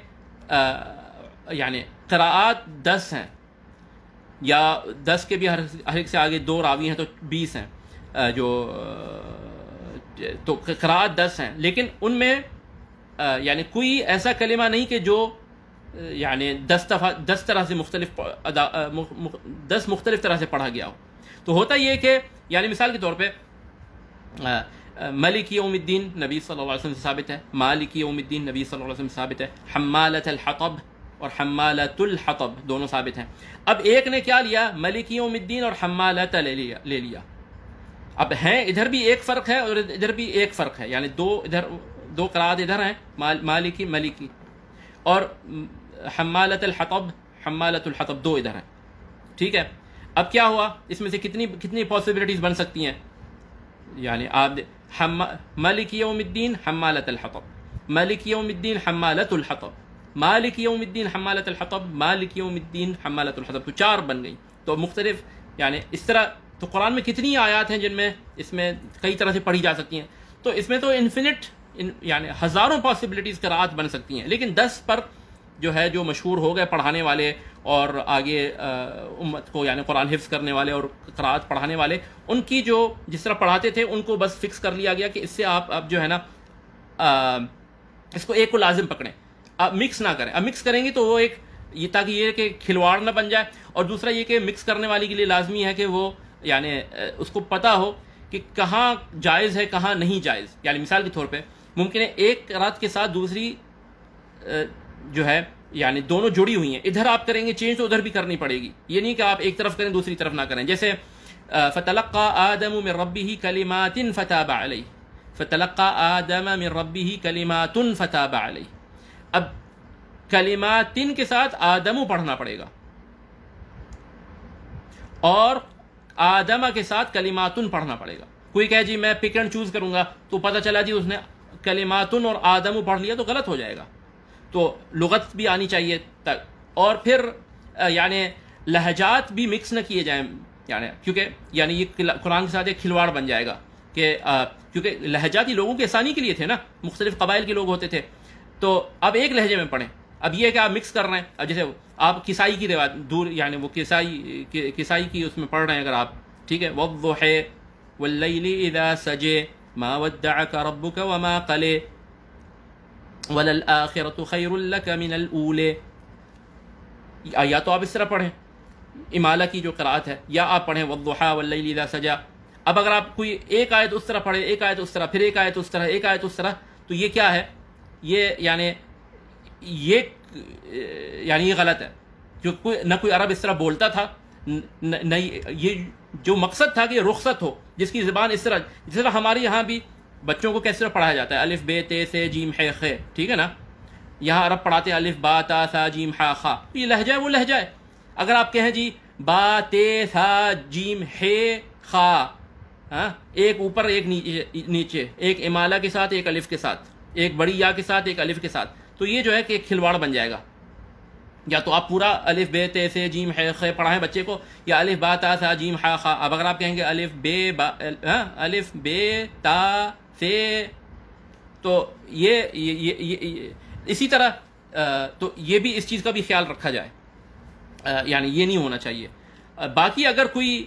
یعنی قراءات 10 ہیں، یا 10 کے بھی ہر ایک سے آگے 2 راوی ہیں تو 20 ہیں، تو قراءات 10 ہیں، لیکن ان میں یعنی کوئی ایسا کلمہ نہیں کہ جو یعنی 10 طرح سے مختلف 10 مختلف طرح سے پڑھا گیا ہو۔ تو ہوتا یہ کہ یعنی مثال کے طور پہ مالک یوم الدین نبی صلی اللہ علیہ وسلم سے ثابت ہے، مالک یوم الدین نبی صلی اللہ علیہ وسلم سے ثابت ہے، حمالۃ الحطب اور حمالۃ الحطب دونوں ثابت ہیں۔ اب ایک نے کیا لیا، مالک یوم الدین اور حمالۃ لے لیا۔ اب ہیں ادھر بھی ایک فرق ہے اور ادھر بھی ایک فرق ہے، یعنی دو قراءات ادھر ہیں، مالکی ملکی، اور حمالۃ الحطب 2 ادھر ہیں، ٹھیک ہے۔ اب کیا ہوا، اس میں سے کتنی پاسبلٹیز بن سکتی ہیں، یعنی آپ مالک یوم الدین حمالۃ الحطب، مالک یوم الدین حمالۃ الحطب، مالک یوم الدین حمالۃ الحطب، مالک یوم الدین حمالۃ الحطب، تو 4 بن گئی۔ تو مختلف یعنی اس طرح تو قرآن میں کتنی آیات ہیں جن میں اس میں کئی طرح سے پڑھی جا سکتی ہیں، تو اس میں تو انفینٹ یعنی ہزاروں پاسبلٹیز قراءات بن سکتی ہیں، لیکن 10 پر جو ہے جو مشہور ہو گئے پڑھانے والے اور آگے امت کو یعنی قرآن حفظ کرنے والے اور قراءات پڑھانے والے، ان کی جو جس طرح پڑھاتے تھے ان کو بس فکس کر لیا گیا کہ اس سے آپ اب جو ہے نا اس کو ایک کو لازم پکڑیں، آپ مکس نہ کریں۔ اب مکس کریں گے تو وہ ایک یہ تاکہ یہ کہ کھلواڑ نہ بن جائے، اور دوسرا یہ کہ مکس کرنے والی کے لیے لازمی ہے کہ وہ یعنی اس کو پتہ ہو کہ کہاں جائز ہے کہاں نہیں جائز۔ یعنی مثال کے طور پہ ممکن ہے ایک قراءت کے ساتھ دوسری جو ہے یعنی دونوں جڑی ہوئی ہیں، ادھر آپ کریں گے چینج تو ادھر بھی کرنی پڑے گی، یہ نہیں کہ آپ ایک طرف کریں دوسری طرف نہ کریں۔ جیسے فتلقى آدم من ربه كلمات فتاب عليه، فتلقى آدم من ربه كلمات فتاب عليه، اب کلمات کے ساتھ آدم پڑھنا پڑے گا، اور آدم کے ساتھ کلمات پڑھنا پڑے گا۔ کوئی کہے جی میں پک اینڈ چوز کروں گا، تو پتہ چلا جی اس نے کلمات اور آدم پڑھ لیا تو غلط ہو جائے گا، تو لغت بھی آنی چاہیے اور پھر یعنی لہجات بھی مکس نہ کیے جائیں، یعنی کیونکہ یعنی یہ قرآن کے ساتھ ایک کھلواڑ بن جائے گا کہ کیونکہ لہجاتی لوگوں کے آسانی کے لیے تھے نا، مختلف قبائل کے لوگ ہوتے تھے، تو اب ایک لہجے میں پڑھیں۔ اب یہ کہ آپ مکس کر رہے ہیں، اب جیسے آپ کسائی کی روایت دور یعنی وہ کسائی کی اس میں پڑھ رہے ہیں اگر آپ، ٹھیک ہے، والضحى واللیل اذا سجى ما ودعك ربك وما قلى وللآخرة خیر لك من الأولى، یا تو آپ اس طرح پڑھیں امالہ کی جو قرأت ہے، یا آپ پڑھیں والضحى واللیل اذا سجى۔ اب اگر آپ کوئی ایک آیت اس طرح پڑھیں، ایک آیت اس طرح، پھر ایک آیت اس طرح، ایک آیت اس طرح، تو یہ کیا ہے، یہ یعنی یہ غلط ہے، جو نہ کوئی عرب اس طرح بولتا تھا، نہ یہ جو مقصد تھا کہ رخصت ہو، جس کی زبان اس طرح، جس طرح ہمارے یہاں بھی بچوں کو کس طرح پڑھایا جاتا ہے، الف بے تے سے جیم ہے خے، ٹھیک ہے نا، یہاں عرب پڑھاتے ہیں الف با تا سا جیم ہا خا، یہ لہجہ ہے وہ لہجہ ہے۔ اگر آپ کہیں جی با تے سا جیم ہے خا، ایک اوپر ایک نیچے، ایک امالہ کے ساتھ ایک الف کے ساتھ، ایک بڑی یا کے ساتھ ایک الف کے ساتھ، تو یہ جو ہے کہ ایک کھلواڑ بن جائے گا۔ یا تو آپ پورا الف بے تے سے جیم ہے خے پڑھائیں بچے کو، یا الف با تا سا جیم ہا خا۔ اب اگر آپ کہیں گے الف بے تا سے، تو یہ اسی طرح تو یہ بھی اس چیز کا بھی خیال رکھا جائے، یعنی یہ نہیں ہونا چاہیے۔ باقی اگر کوئی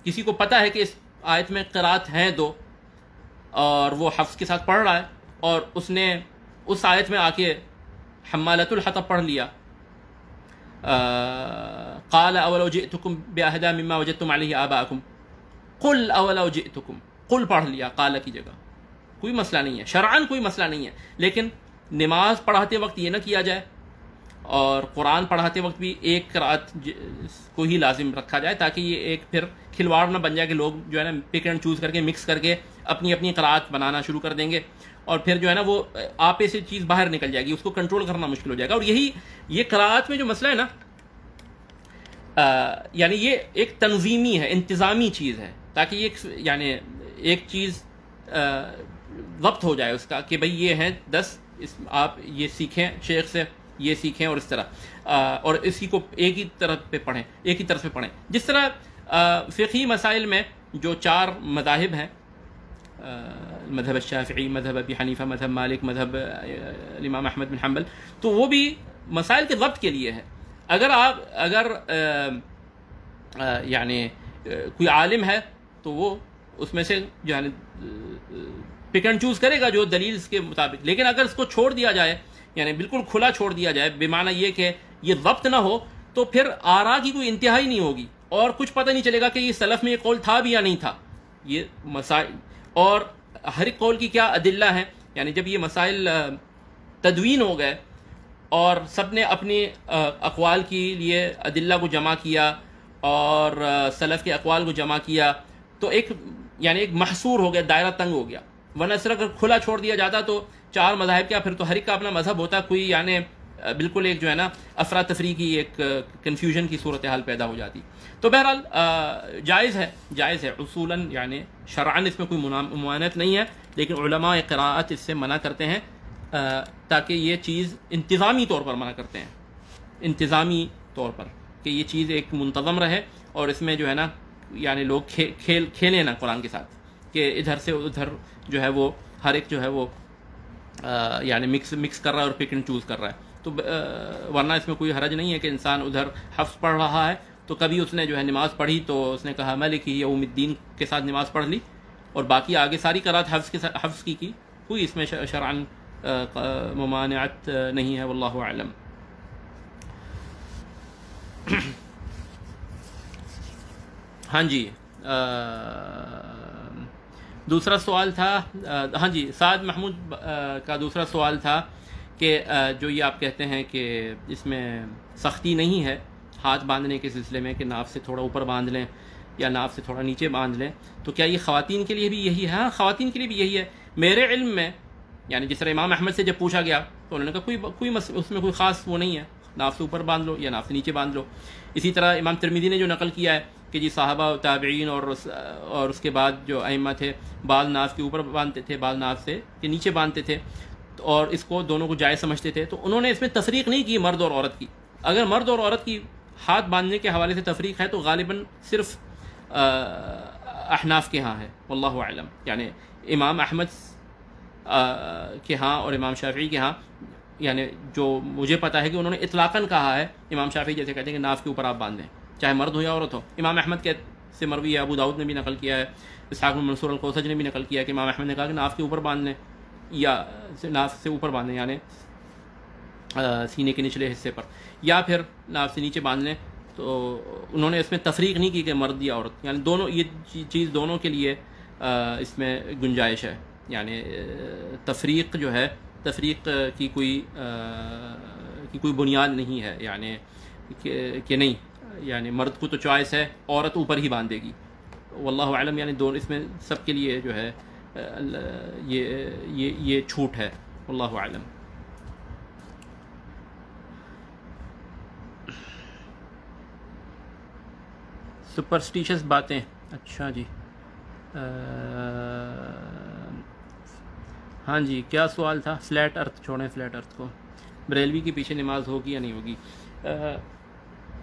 کسی کو پتہ ہے کہ اس آیت میں قرات ہیں 2 اور وہ حفظ کے ساتھ پڑھ رہا ہے، اور اس نے اس آیت میں آ کے حمالۃ الحطب پڑھ لیا، قال اولو جئتکم باہدی مما وجدتم علیہ آباءکم، قل اولو جئتکم، قل پڑھ لیا قال کی جگہ، کوئی مسئلہ نہیں ہے، شرعاً کوئی مسئلہ نہیں ہے، لیکن نماز پڑھاتے وقت یہ نہ کیا جائے اور قرآن پڑھاتے وقت بھی ایک قرأت کو ہی لازم رکھا جائے، تاکہ یہ ایک پھر کھلواڑ نہ بن جائے کہ لوگ جو ہے نا پک اینڈ چوز کر کے مکس کر کے اپنی اپنی قرأت بنانا شروع کر دیں گے، اور پھر جو ہے نا وہ آپے سے چیز باہر نکل جائے گی، اس کو کنٹرول کرنا مشکل ہو جائے گا. اور یہ قرأت میں جو مسئلہ ہے نا، یعنی یہ ایک تنظیمی ہے، انتظامی چیز ہے، تاکہ یہ یعنی ایک چیز ضبط ہو جائے اس کا کہ بھئی یہ ہیں 10، آپ یہ سیکھیں شیخ سے، یہ سیکھیں، اور اس طرح اور اسی کو ایک ہی طرف پہ پڑھیں. جس طرح فقہی مسائل میں جو 4 مذاہب ہیں، مذہب الشافعی، مذہب ابی حنیفہ، مذہب مالک، مذہب امام احمد بن حنبل، تو وہ بھی مسائل کے ضبط کے لیے ہے. اگر یعنی کوئی عالم ہے تو وہ اس میں سے یعنی پک اینڈ چوز کرے گا جو دلیل کے مطابق، لیکن اگر اس کو چھوڑ دیا جائے، یعنی بالکل کھلا چھوڑ دیا جائے، بمعنی یہ کہ یہ ضبط نہ ہو، تو پھر آراء کی کوئی انتہا ہی نہیں ہوگی، اور کچھ پتہ نہیں چلے گا کہ یہ سلف میں یہ قول تھا بھی یا نہیں تھا. یہ مسائل اور ہر ایک قول کی کیا ادلہ ہیں، یعنی جب یہ مسائل تدوین ہو گئے اور سب نے اپنے اقوال کے لیے ادلہ کو جمع کیا اور سلف کے اقوال کو جمع کیا، تو ایک محصور ہو گیا، دائرہ تنگ ہو گیا. ورنہ صرف اگر کھلا چھوڑ دیا جاتا تو 4 مذاہب کیا، پھر تو ہر ایک کا اپنا مذہب ہوتا، کوئی یعنی بالکل ایک جو ہے نا افراتفری کی ایک کنفیوژن کی صورتحال پیدا ہو جاتی. تو بہرحال جائز ہے اصولاً، یعنی شرعاً اس میں کوئی ممانعت نہیں ہے، لیکن علماء قراءت اس سے منع کرتے ہیں، تاکہ یہ چیز انتظامی طور پر منع کرتے ہیں، انتظامی طور پر کہ یہ چیز ایک منتظم رہے، اور اس میں جو ہے نا یعنی لوگ کھیلیں نا قرآن کے ساتھ، کہ ادھر سے ادھر جو ہے وہ ہر ایک جو ہے وہ یعنی مکس کر رہا ہے اور پک اینڈ چوز کر رہا ہے. تو ورنہ اس میں کوئی حرج نہیں ہے کہ انسان ادھر حفظ پڑھ رہا ہے، تو کبھی اس نے جو ہے نماز پڑھی تو اس نے کہا مالکی یوم الدین کے ساتھ نماز پڑھ لی، اور باقی آگے ساری قرأت حفظ کی، کوئی اس میں شرعاً ممانعت نہیں ہے، واللہ اعلم. ہاں جی، دوسرا سوال تھا، ہاں جی، سعد محمود کا دوسرا سوال تھا کہ جو یہ آپ کہتے ہیں کہ اس میں سختی نہیں ہے ہاتھ باندھنے کے سلسلے میں، کہ ناف سے تھوڑا اوپر باندھ لیں یا ناف سے تھوڑا نیچے باندھ لیں، تو کیا یہ خواتین کے لیے بھی یہی ہے؟ ہاں، خواتین کے لیے بھی یہی ہے. میرے علم میں یعنی جس طرح امام احمد سے جب پوچھا گیا تو انہوں نے کہا کوئی اس میں کوئی خاص وہ نہیں ہے، ناف سے اوپر باندھ لو یا ناف سے نیچے باندھ لو. اسی طرح امام ترمذی نے جو نقل کیا ہے کہ جی صحابہ و تابعین اور اس کے بعد جو ائمہ تھے، بعض ناف کے اوپر باندھتے تھے، بعض ناف سے کے نیچے باندھتے تھے، اور اس کو دونوں کو جائز سمجھتے تھے. تو انہوں نے اس میں تفریق نہیں کی مرد اور عورت کی. اگر مرد اور عورت کی ہاتھ باندھنے کے حوالے سے تفریق ہے تو غالباً صرف احناف کے ہاں ہے، واللہ اعلم. یعنی امام احمد کے ہاں اور امام شافعی کے ہاں، یعنی جو مجھے پتہ ہے کہ انہوں نے اطلاقاً کہا ہے، امام شافعی جیسے کہتے ہیں کہ ناف کے اوپر آپ باندھیں چاہے مرد ہو یا عورت ہو. امام احمد کے سے مروی ہے، ابو داؤد نے بھی نقل کیا ہے، اسحاق بن منصور القوسج نے بھی نقل کیا ہے کہ امام احمد نے کہا کہ ناف کے اوپر باندھ لیں، یا ناف سے اوپر باندھیں یعنی سینے کے نچلے حصے پر، یا پھر ناف سے نیچے باندھ لیں. تو انہوں نے اس میں تفریق نہیں کی کہ مرد یا عورت، یعنی دونوں، یہ چیز دونوں کے لیے اس میں گنجائش ہے. یعنی تفریق جو ہے، تفریق کی کوئی بنیاد نہیں ہے، یعنی کہ نہیں، یعنی مرد کو تو چوائس ہے، عورت اوپر ہی باندھے گی، واللہ اعلم. یعنی دونوں اس میں سب کے لیے جو ہے یہ چھوٹ ہے، واللہ اعلم. سپرسٹیشس باتیں، اچھا جی، ہاں جی، کیا سوال تھا؟ فلیٹ ارتھ چھوڑیں، فلیٹ ارتھ کو. بریلوی کے پیچھے نماز ہوگی یا نہیں ہوگی؟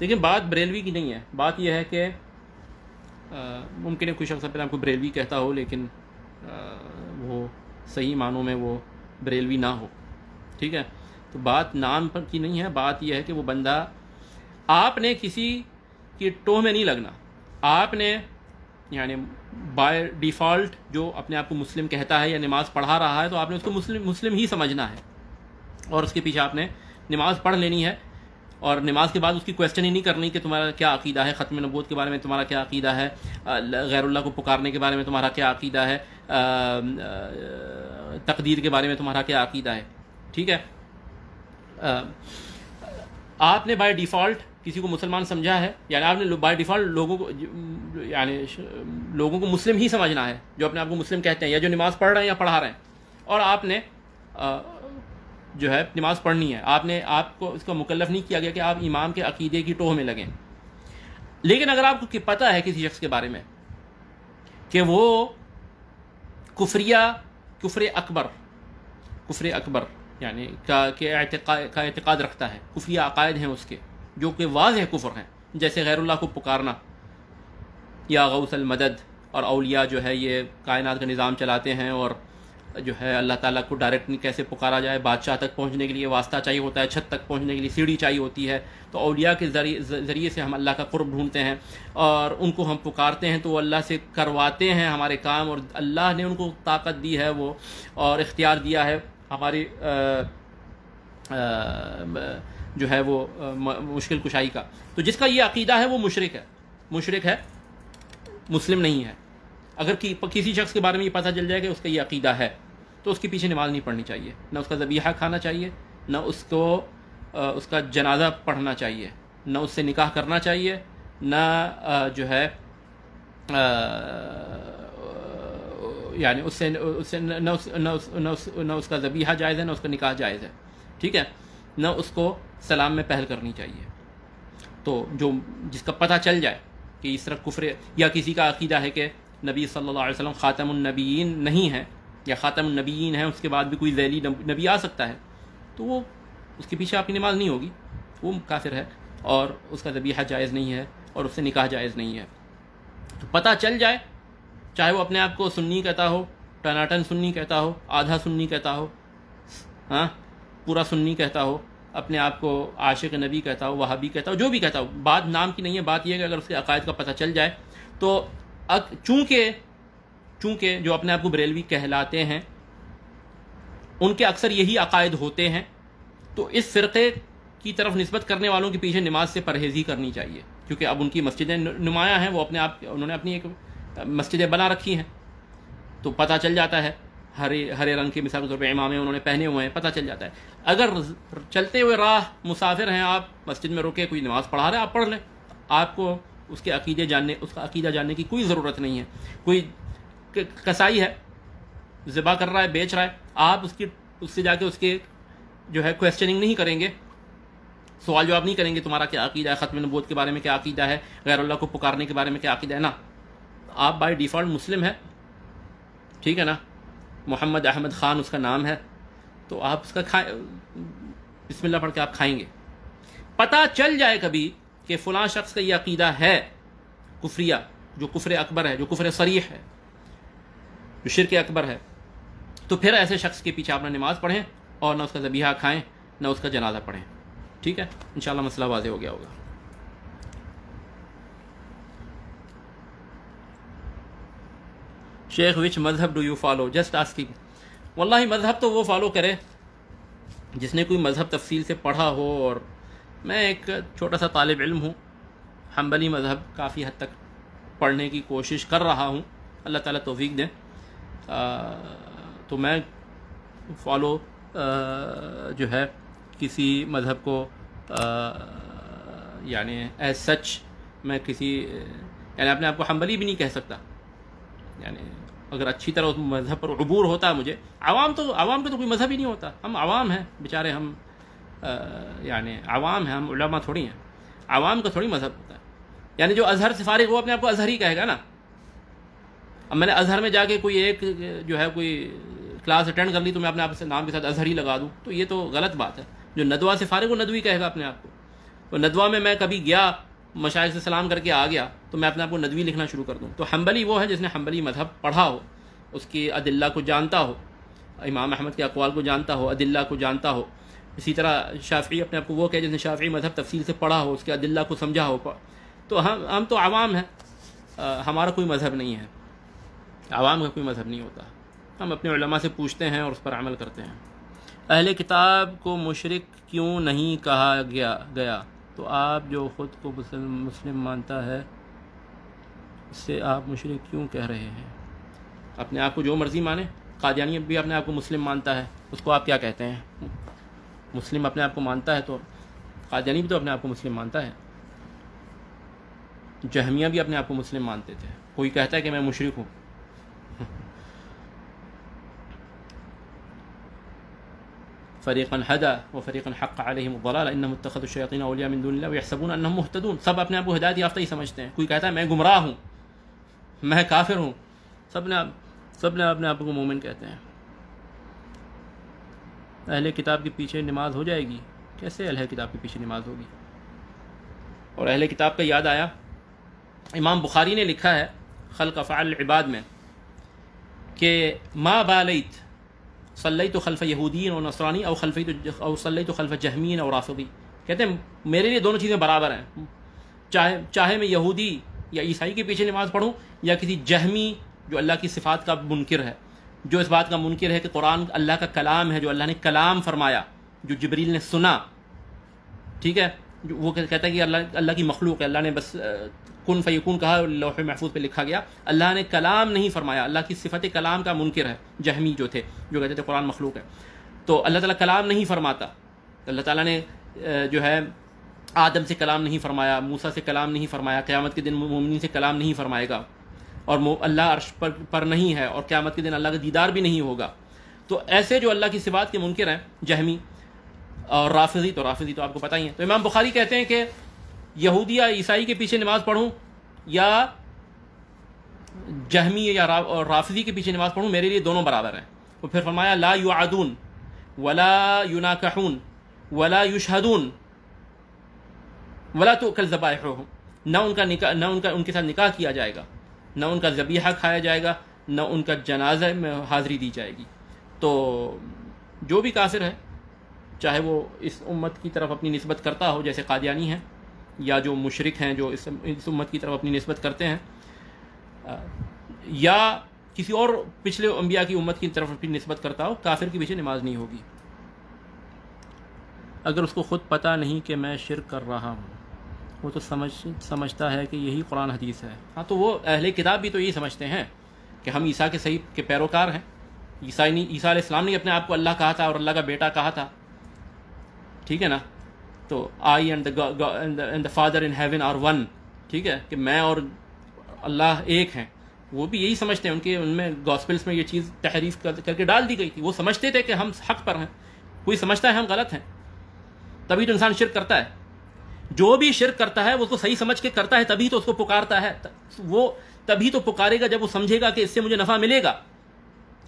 دیکھیں بات بریلوی کی نہیں ہے، بات یہ ہے کہ ممکن ہے کوئی شخص اپنے آپ کو بریلوی کہتا ہو لیکن وہ صحیح معنوں میں وہ بریلوی نہ ہو، ٹھیک ہے. تو بات نام پر کی نہیں ہے، بات یہ ہے کہ وہ بندہ، آپ نے کسی کی ٹوہ میں نہیں لگنا، آپ نے یعنی بائی ڈیفالٹ جو اپنے آپ کو مسلم کہتا ہے یا نماز پڑھا رہا ہے تو آپ نے اس کو مسلم ہی سمجھنا ہے، اور اس کے پیچھے آپ نے نماز پڑھ لینی ہے، اور نماز کے بعد اس کی کویسچن ہی نہیں کرنی کہ تمہارا کیا عقیدہ ہے، ختم نبوت کے بارے میں تمہارا کیا عقیدہ ہے، غیر اللہ کو پکارنے کے بارے میں تمہارا کیا عقیدہ ہے، تقدیر کے بارے میں تمہارا کیا عقیدہ ہے، ٹھیک ہے. آپ نے بائی ڈیفالٹ کسی کو مسلمان سمجھا ہے، یعنی آپ نے بائی ڈیفالٹ لوگوں کو مسلم ہی سمجھنا ہے، جو اپنے آپ کو مسلم کہتے ہیں یا جو نماز پڑھ رہے ہیں یا پڑھا رہے ہیں، اور آپ نے جو ہے نماز پڑھنی ہے، آپ کو اس کا مکلف نہیں کیا گیا کہ آپ امام کے عقیدے کی ٹوہ میں لگیں۔ لیکن اگر آپ کو پتہ ہے کسی شخص کے بارے میں کہ وہ کفر اکبر یعنی کا اعتقاد رکھتا ہے، کفری عقائد ہیں اس کے جو کہ واضح کفر ہیں، جیسے غیر اللہ کو پکارنا یا غوث المدد، اور اولیاء جو ہے یہ کائنات کا نظام چلاتے ہیں، اور جو ہے اللہ تعالیٰ کو ڈائریکٹ کیسے پکارا جائے، بادشاہ تک پہنچنے کے لیے واسطہ چاہیے ہوتا ہے، چھت تک پہنچنے کے لیے سیڑھی چاہیے ہوتی ہے، تو اولیاء کے ذریعے سے ہم اللہ کا قرب ڈھونڈتے ہیں اور ان کو ہم پکارتے ہیں تو وہ اللہ سے کرواتے ہیں ہمارے کام، اور اللہ نے ان کو طاقت دی ہے وہ اور اختیار دیا ہے ہماری جو ہے وہ مشکل کشائی کا۔ تو جس کا یہ عقیدہ ہے وہ مشرک ہے، مسلم نہیں ہے۔ اگر کسی شخص کے بارے میں یہ پتہ چل جائے کہ اس کا یہ عقیدہ ہے تو اس کے پیچھے نماز نہیں پڑھنی چاہیے، نہ اس کا ذبیحہ کھانا چاہیے، نہ اس کا جنازہ پڑھنا چاہیے، نہ اس سے نکاح کرنا چاہیے، نہ جو ہے یعنی نہ اس کا ذبیحہ جائز ہے، نہ اس کا نکاح جائز ہے، ٹھیک ہے، نہ اس کو سلام میں پہل کرنی چاہیے۔ تو جس کا پتہ چل جائے کہ اس طرح کفر، یا کسی کا عقیدہ ہے کہ نبی صلی اللہ علیہ وسلم خاتم النبیین نہیں ہے یا خاتم النبیین ہے، اس کے بعد بھی کوئی ذیلی نبی آ سکتا ہے، تو وہ اس کے پیچھے آپ کی نماز نہیں ہوگی، وہ کافر ہے اور اس کا ذبیحہ جائز نہیں ہے اور اس سے نکاح جائز نہیں ہے۔ تو پتہ چل جائے، چاہے وہ اپنے آپ کو سنی کہتا ہو، ٹناٹن سنی کہتا ہو، آدھا سنی کہتا ہو، ہاں پورا سنی کہتا ہو، اپنے آپ کو عاشق نبی کہتا ہو، وہابی کہتا ہو، جو بھی کہتا ہو، بات نام کی نہیں ہے، بات یہ ہے کہ اگر اس کے عقائد کا پتہ چل جائے تو چونکہ جو اپنے آپ کو بریلوی کہلاتے ہیں ان کے اکثر یہی عقائد ہوتے ہیں، تو اس فرقے کی طرف نسبت کرنے والوں کے پیچھے نماز سے پرہیزی کرنی چاہیے، کیونکہ اب ان کی مسجدیں نمایاں ہیں، وہ انہوں نے اپنی ایک مسجدیں بنا رکھی ہیں، تو پتہ چل جاتا ہے، ہرے رنگ کے مثال کے طور پہ امامے انہوں نے پہنے ہوئے ہیں، پتہ چل جاتا ہے۔ اگر چلتے ہوئے راہ مسافر ہیں آپ، مسجد میں رکے کوئی نماز پڑھا رہے ہیں، آپ پڑھ لیں، آپ کو اس کا عقیدہ جاننے کی کوئی ضرورت نہیں ہے۔ کوئی کسائی ہے، ذبح کر رہا ہے، بیچ رہا ہے، آپ اس سے جا کے اس کے جو ہے کویسچننگ نہیں کریں گے، سوال جواب نہیں کریں گے تمہارا کیا عقیدہ ہے، ختم نبوت کے بارے میں کیا عقیدہ ہے، غیر اللہ کو پکارنے کے بارے میں کیا عقیدہ ہے، نا، آپ بائی ڈیفالٹ مسلم ہے، ٹھیک ہے نا، محمد احمد خان اس کا نام ہے، تو آپ اس کا بسم اللہ پڑھ کے آپ کھائیں گے۔ پتہ چل جائے کبھی کہ فلاں شخص کا یہ عقیدہ ہے کفریہ، جو کفر اکبر ہے، جو کفر صریح ہے، جو شرک اکبر ہے، تو پھر ایسے شخص کے پیچھے آپ نہ نماز پڑھیں اور نہ اس کا ذبیحہ کھائیں، نہ اس کا جنازہ پڑھیں، ٹھیک ہے، انشاءاللہ مسئلہ واضح ہو گیا ہوگا۔ شیخ وچ مذہب do you follow? Just asking. واللہ مذہب تو وہ فالو کرے جس نے کوئی مذہب تفصیل سے پڑھا ہو، اور میں ایک چھوٹا سا طالب علم ہوں، حنبلی مذہب کافی حد تک پڑھنے کی کوشش کر رہا ہوں، اللہ تعالیٰ توفیق دیں، تو میں فالو جو ہے کسی مذہب کو یعنی ایز سچ میں یعنی اپنے آپ کو حنبلی بھی نہیں کہہ سکتا، یعنی اگر اچھی طرح اس مذہب پر عبور ہوتا ہے مجھے، عوام کا تو کوئی مذہب ہی نہیں ہوتا، ہم عوام ہیں بیچارے، ہم یعنی عوام ہیں، ہم علماء تھوڑی ہیں، عوام کا تھوڑی مذہب ہوتا ہے، یعنی جو ازہر سے فارغ وہ اپنے آپ کو ازہری کہے گا نا۔ اب میں نے ازہر میں جا کے کوئی ایک جو ہے کوئی کلاس اٹینڈ کر لی تو میں اپنے آپ سے نام کے ساتھ ازہری لگا دوں، تو یہ تو غلط بات ہے۔ جو ندوہ سے فارغ وہ ندوی کہے گا اپنے آپ کو، تو ندوہ میں کبھی گیا، مشائخ سے سلام کر کے آ گیا تو میں اپنے آپ کو ندوی لکھنا شروع کر دوں۔ تو حنبلی وہ ہے جس نے حنبلی مذہب پڑھا ہو، اس کی ادلہ کو جانتا ہو، امام احمد کے اقوال کو جانتا ہو، ادلہ کو جانتا ہو۔ اسی طرح شافعی اپنے آپ کو وہ کہے جس نے شافعی مذہب تفصیل سے پڑھا ہو، اس کے ادلہ کو سمجھا ہو۔ تو ہم تو عوام ہیں، ہمارا کوئی مذہب نہیں ہے، عوام کا کوئی مذہب نہیں ہوتا، ہم اپنے علماء سے پوچھتے ہیں اور اس پر عمل کرتے ہیں۔ اہل کتاب کو مشرک کیوں نہیں کہا گیا؟ تو آپ جو خود کو مسلم مانتا ہے اس سے آپ مشرک کیوں کہہ رہے ہیں؟ اپنے آپ کو جو مرضی مانے، قادیانی بھی اپنے آپ کو مسلم مانتا ہے، اس کو آپ کیا کہتے ہیں؟ مسلم اپنے آپ کو مانتا ہے تو قادیانی بھی تو اپنے آپ کو مسلم مانتا ہے، جہمیہ بھی اپنے آپ کو مسلم مانتے تھے. کوئی کہتا ہے کہ میں مشرک ہوں. فریقا ہدی وفریقا حق علیہم الضلالہ انہم اتخذوا الشیاطین اولیاء من دون اللہ ویحسبون انہم مہتدون. سب اپنے آپ کو ہدایت یافتہ ہی سمجھتے ہیں. کوئی کہتا ہے میں گمراہ ہوں، میں کافر ہوں، سب نے اپنے آپ کو مومن کہتے ہیں. اہل کتاب کے پیچھے نماز ہو جائے گی؟ کیسے اہل کتاب کے پیچھے نماز ہوگی؟ اور اہل کتاب کا یاد آیا، امام بخاری نے لکھا ہے خلق افعال العباد میں کہ ما بالیت صلیت خلف یہودین و نصرانی او صلیت خلف جہمین اور رافضی. کہتے ہیں میرے لیے دونوں چیزیں برابر ہیں، چاہے میں یہودی یا عیسائی کے پیچھے نماز پڑھوں یا کسی جہمی جو اللہ کی صفات کا منکر ہے، جو اس بات کا منکر ہے کہ قرآن اللہ کا کلام ہے، جو اللہ نے کلام فرمایا، جو جبریل نے سنا، ٹھیک ہے، وہ کہتا ہے کہ اللہ کی مخلوق ہے، اللہ نے بس کن فیکون کہا، لوح محفوظ پہ لکھا گیا، اللہ نے کلام نہیں فرمایا، اللہ کی صفت کلام کا منکر ہے جہمی جو تھے، جو کہتے تھے قرآن مخلوق ہے. تو اللہ تعالیٰ کلام نہیں فرماتا، اللہ تعالیٰ نے جو ہے آدم سے کلام نہیں فرمایا، موسیٰ سے کلام نہیں فرمایا، قیامت کے دن مومنین سے کلام نہیں فرمائے گا، اور اللہ عرش پر نہیں ہے، اور قیامت کے دن اللہ کا دیدار بھی نہیں ہوگا. تو ایسے جو اللہ کی صفات کے منکر ہیں جہمی اور رافضی تو آپ کو پتہ ہی ہے. تو امام بخاری کہتے ہیں کہ یہودی یا عیسائی کے پیچھے نماز پڑھوں یا جہمی یا رافضی کے پیچھے نماز پڑھوں، میرے لیے دونوں برابر ہیں. وہ پھر فرمایا لا یعدون ولا یناکحون ولا یشہدون ولا تؤکل ذبائحہم. نہ ان کے ساتھ نکاح کیا جائے گا، نہ ان کا ذبیحہ کھایا جائے گا، نہ ان کا جنازہ میں حاضری دی جائے گی. تو جو بھی کافر ہے، چاہے وہ اس امت کی طرف اپنی نسبت کرتا ہو جیسے قادیانی ہیں، یا جو مشرک ہیں جو اس امت کی طرف اپنی نسبت کرتے ہیں، یا کسی اور پچھلے انبیاء کی امت کی طرف اپنی نسبت کرتا ہو، کافر کے پیچھے نماز نہیں ہوگی. اگر اس کو خود پتہ نہیں کہ میں شرک کر رہا ہوں، وہ تو سمجھتا ہے کہ یہی قرآن حدیث ہے. ہاں تو وہ اہل کتاب بھی تو یہی سمجھتے ہیں کہ ہم عیسیٰ کے صحیح کے پیروکار ہیں. عیسیٰ علیہ السلام نے اپنے آپ کو اللہ کہا تھا اور اللہ کا بیٹا کہا تھا، ٹھیک ہے نا. تو I and the father in heaven are one, ٹھیک ہے، کہ میں اور اللہ ایک ہیں. وہ بھی یہی سمجھتے ہیں، ان میں گاسپلس میں یہ چیز تحریف کر کے ڈال دی گئی تھی. وہ سمجھتے تھے کہ ہم حق پر ہیں، کوئی سمجھتا ہے ہم غلط ہیں، تبھی تو انسان شرک کرتا ہے. جو بھی شرک کرتا ہے وہ اس کو صحیح سمجھ کے کرتا ہے، تبھی تو اس کو پکارتا ہے. وہ تبھی تو پکارے گا جب وہ سمجھے گا کہ اس سے مجھے نفع ملے گا.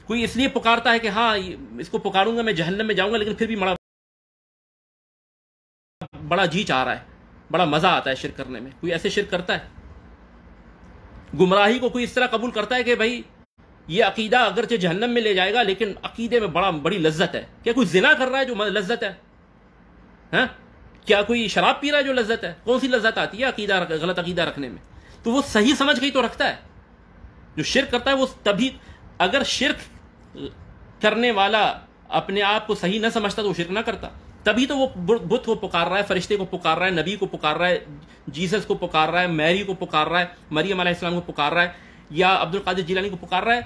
کوئی اس لیے پکارتا ہے کہ ہاں اس کو پکاروں گا میں جہنم میں جاؤں گا، لیکن پھر بھی بڑا جی چاہ رہا ہے، بڑا مزہ آتا ہے شرک کرنے میں. کوئی ایسے شرک کرتا ہے؟ گمراہی کو کوئی اس طرح قبول کرتا ہے کہ بھائی یہ عقیدہ اگرچہ جہنم میں لے جائے گا لیکن عقیدے میں بڑی لذت ہے. کیا کوئی زنا کر رہا ہے جو لذت ہے؟ ہاں، کیا کوئی شراب پی رہا ہے جو لذت ہے؟ کون سی لذت آتی ہے غلط عقیدہ رکھنے میں؟ تو وہ صحیح سمجھ کے ہی تو رکھتا ہے. جو شرک کرتا ہے وہ تبھی، اگر شرک کرنے والا اپنے آپ کو صحیح نہ سمجھتا تو وہ شرک نہ کرتا. تبھی تو وہ بت کو پکار رہا ہے، فرشتے کو پکار رہا ہے، نبی کو پکار رہا ہے، جیسس کو پکار رہا ہے، میری کو پکار رہا ہے، مریم علیہ السلام کو پکار رہا ہے، یا عبد القادر جیلانی کو پکار رہا ہے،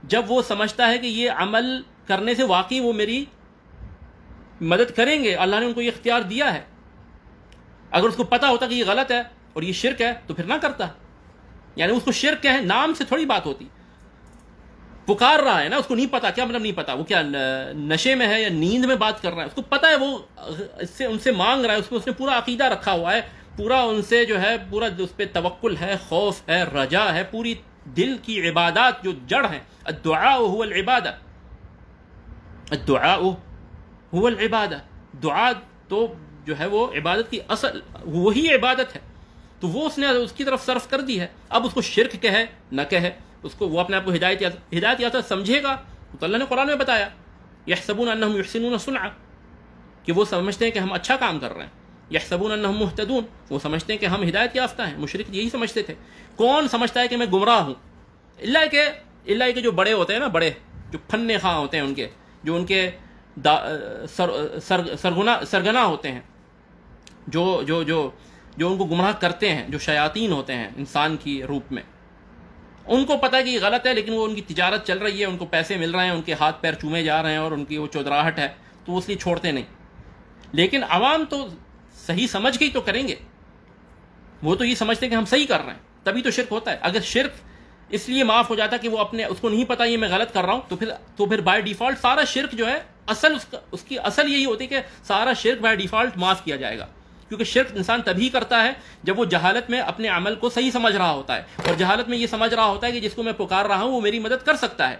جب وہ سمجھتا ہے کہ یہ عمل کرنے سے واقعی وہ میری مدد کریں گے، اللہ نے ان کو یہ اختیار دیا ہے. اگر اس کو پتا ہوتا کہ یہ غلط ہے اور یہ شرک ہے تو پھر نہ کرتا. یعنی اس کو شرک کیا ہے، نام سے تھوڑی بات ہوتی. پکار رہا ہے نا، اس کو نہیں پتا. کیا مطلب نہیں پتا؟ وہ کیا نشے میں ہے یا نیند میں بات کر رہا ہے؟ اس کو پتا ہے، وہ ان سے مانگ رہا ہے، اس نے پورا عقیدہ رکھا ہوا ہے، پورا ان سے جو ہے پورا اس پہ توکل ہے، خوف ہے، رجا ہے، پوری دل کی عبادات جو جڑ ہیں. الدعاء هو العبادہ، الدعاء هو العبادہ. دعا تو جو ہے وہ عبادت کی اصل، وہی عبادت ہے. تو وہ اس نے اس کی طرف صرف کر دی ہے. اب اس کو شرک کہے نہ کہے، اس کو وہ اپنے آپ کو ہدایت یافتہ سمجھے گا. تو اللہ نے قرآن میں بتایا یحسبون انہم یحسنون صنعا، کہ وہ سمجھتے ہیں کہ ہم اچھا کام کر رہے ہیں. یحسبون انہم مہتدون، وہ سمجھتے ہیں کہ ہم ہدایت یافتہ ہیں. مشرک یہی سمجھتے تھے. کون سمجھتا ہے کہ میں گمراہ ہوں؟ اللہ کے جو بڑے ہوتے ہیں نا، بڑے جو پھنے خواہ ہوتے ہیں، جو ان کے سرگنا ہوتے ہیں، جو ان کو گمراہ کرتے ہیں، جو شیاطین ہوتے ہیں انسان کی روپ میں، ان کو پتہ ہے کہ یہ غلط ہے، لیکن وہ ان کی تجارت چل رہی ہے، ان کو پیسے مل رہے ہیں، ان کے ہاتھ پیر چومے جا رہے ہیں اور ان کی وہ چودراہٹ ہے، تو اس لیے چھوڑتے نہیں. لیکن عوام تو صحیح سمجھ کے ہی تو کریں گے. وہ تو یہ سمجھتے ہیں کہ ہم صحیح کر رہے ہیں, تبھی تو شرک ہوتا ہے. اگر شرک اس لیے معاف ہو جاتا کہ وہ اس کو نہیں پتا یہ میں غلط کر رہا ہوں, تو پھر بائی ڈیفالٹ سارا شرک جو ہے اس کی اصل یہی ہوتی ہے کہ سارا شرک بائی ڈیفالٹ معاف کیا جائے گا. کیونکہ شرک انسان تبھی کرتا ہے جب وہ جہالت میں اپنے عمل کو صحیح سمجھ رہا ہوتا ہے, اور جہالت میں یہ سمجھ رہا ہوتا ہے کہ جس کو میں پکار رہا ہوں وہ میری مدد کر سکتا ہے.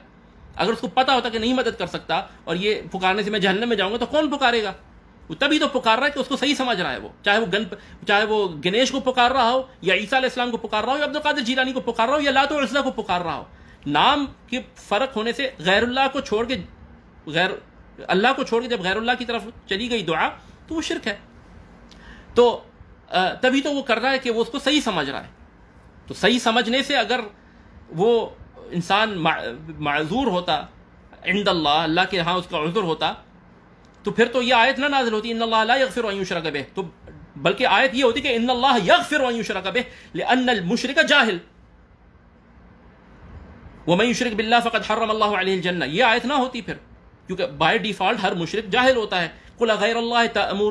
اگر اس کو پتا ہوتا کہ نہیں مدد کر سکتا اور یہ پکارنے سے میں جہنم میں جاؤں گا, تو کون پکارے گا؟ وہ تبھی تو پکار رہا ہے کہ اس کو صحیح سمجھ رہا ہے. وہ چاہے وہ گنیش کو پکار رہا ہو, یا عیسیٰ علیہ السلام کو پکار رہا ہو, یا عبد القادر جیلانی کو پکار رہا ہو, یا لات و عزیٰ کو پکار رہا ہو. نام کے فرق ہونے سے غیر اللہ کو چھوڑ کے جب غیر اللہ کی طرف چلی گئی دعا, تو وہ شرک ہے. تو تبھی تو وہ کر رہا ہے کہ وہ اس کو صحیح سمجھ رہا ہے. تو صحیح سمجھنے سے اگر وہ انسان معذور ہوتا عند اللہ کے ہاں اس کا عذر ہوتا, تو پھر تو یہ آیت نہ نازل ہوتی ان اللہ لا یغفر ان یشرک بہ, تو بلکہ آیت یہ ہوتی کہ ان اللہ یغفر ان یشرک بہ لان المشرک جاہل ومن یشرک باللہ فقد حرم اللہ علیہ الجنہ. یہ آیت نہ ہوتی پھر, کیونکہ بائی ڈیفالٹ ہر مشرک جاہل ہوتا ہے. قل غیر اللہ تأمرونی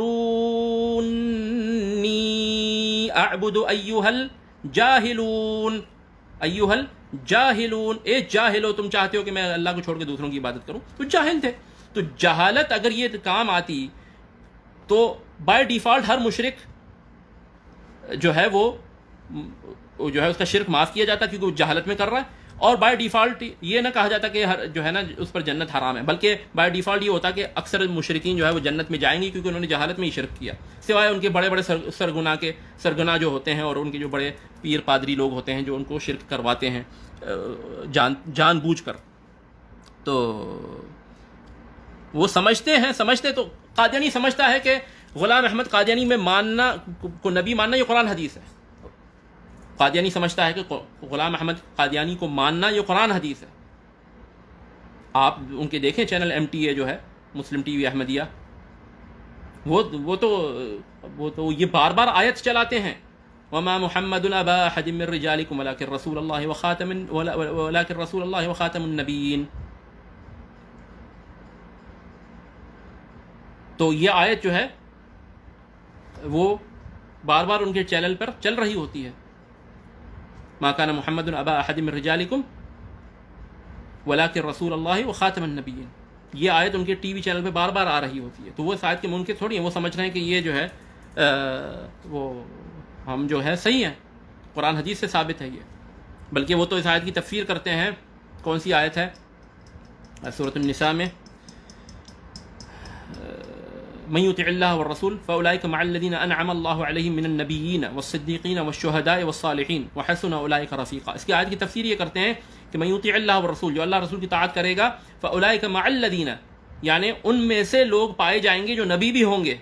اعبد ایھا الجاہلون, ایھا الجاہلون, اے جاہلو تم چاہتے ہو کہ میں اللہ کو چھوڑ کے دوسروں کی عبادت کروں. تو جاہل تھے. تو جہالت اگر یہ کام آتی تو بائی ڈیفالٹ ہر مشرک جو ہے وہ جو ہے اس کا شرک معاف کیا جاتا, کیونکہ وہ جہالت میں کر رہا ہے. اور بائی ڈیفالٹ یہ نہ کہا جاتا کہ جو ہے نا اس پر جنت حرام ہے, بلکہ بائی ڈیفالٹ یہ ہوتا کہ اکثر مشرکین جو ہے وہ جنت میں جائیں گے, کیونکہ انہوں نے جہالت میں ہی شرک کیا, سوائے ان کے بڑے بڑے سرگنا جو ہوتے ہیں, اور ان کے جو بڑے پیر پادری لوگ ہوتے ہیں جو ان کو شرک کرواتے ہیں جان بوجھ کر. تو وہ سمجھتے تو قادیانی سمجھتا ہے کہ غلام احمد قادیانی میں ماننا کو نبی ماننا یہ قرآن حدیث ہے. قادیانی سمجھتا ہے کہ غلام احمد قادیانی کو ماننا یہ قرآن حدیث ہے. آپ ان کے دیکھیں چینل MTA جو ہے مسلم ٹی وی احمدیہ, وہ تو یہ بار بار آیت چلاتے ہیں وما محمد ابا احد من رجالکم ولکن رسول اللہ وخاتم النبیین. تو یہ آیت جو ہے وہ بار بار ان کے چینل پر چل رہی ہوتی ہے. ما کان محمد ابا احد من رجالکم ولکن رسول اللہ وخاتم النبیین. یہ آیت ان کے ٹی وی چینل پہ بار بار آ رہی ہوتی ہے. تو وہ اس آیت کے منکر تھوڑی ہیں, وہ سمجھ رہے ہیں کہ یہ جو ہے وہ ہم جو ہے صحیح ہیں, قرآن حدیث سے ثابت ہے یہ. بلکہ وہ تو اس آیت کی تفسیر کرتے ہیں. کون سی آیت ہے؟ سورۃ النساء میں من یطع اللہ والرسول فاولئک مع الذین انعم اللہ علیہم من النبیین والصدیقین والشہداء والصالحین وحسن اولئک رفیقا. اس کی آیت کی تفسیر یہ کرتے ہیں کہ من یطع اللہ والرسول, جو اللہ رسول کی طاعت کرے گا, فاولئک مع الذین, یعنی ان میں سے لوگ پائے جائیں گے جو نبی بھی ہوں گے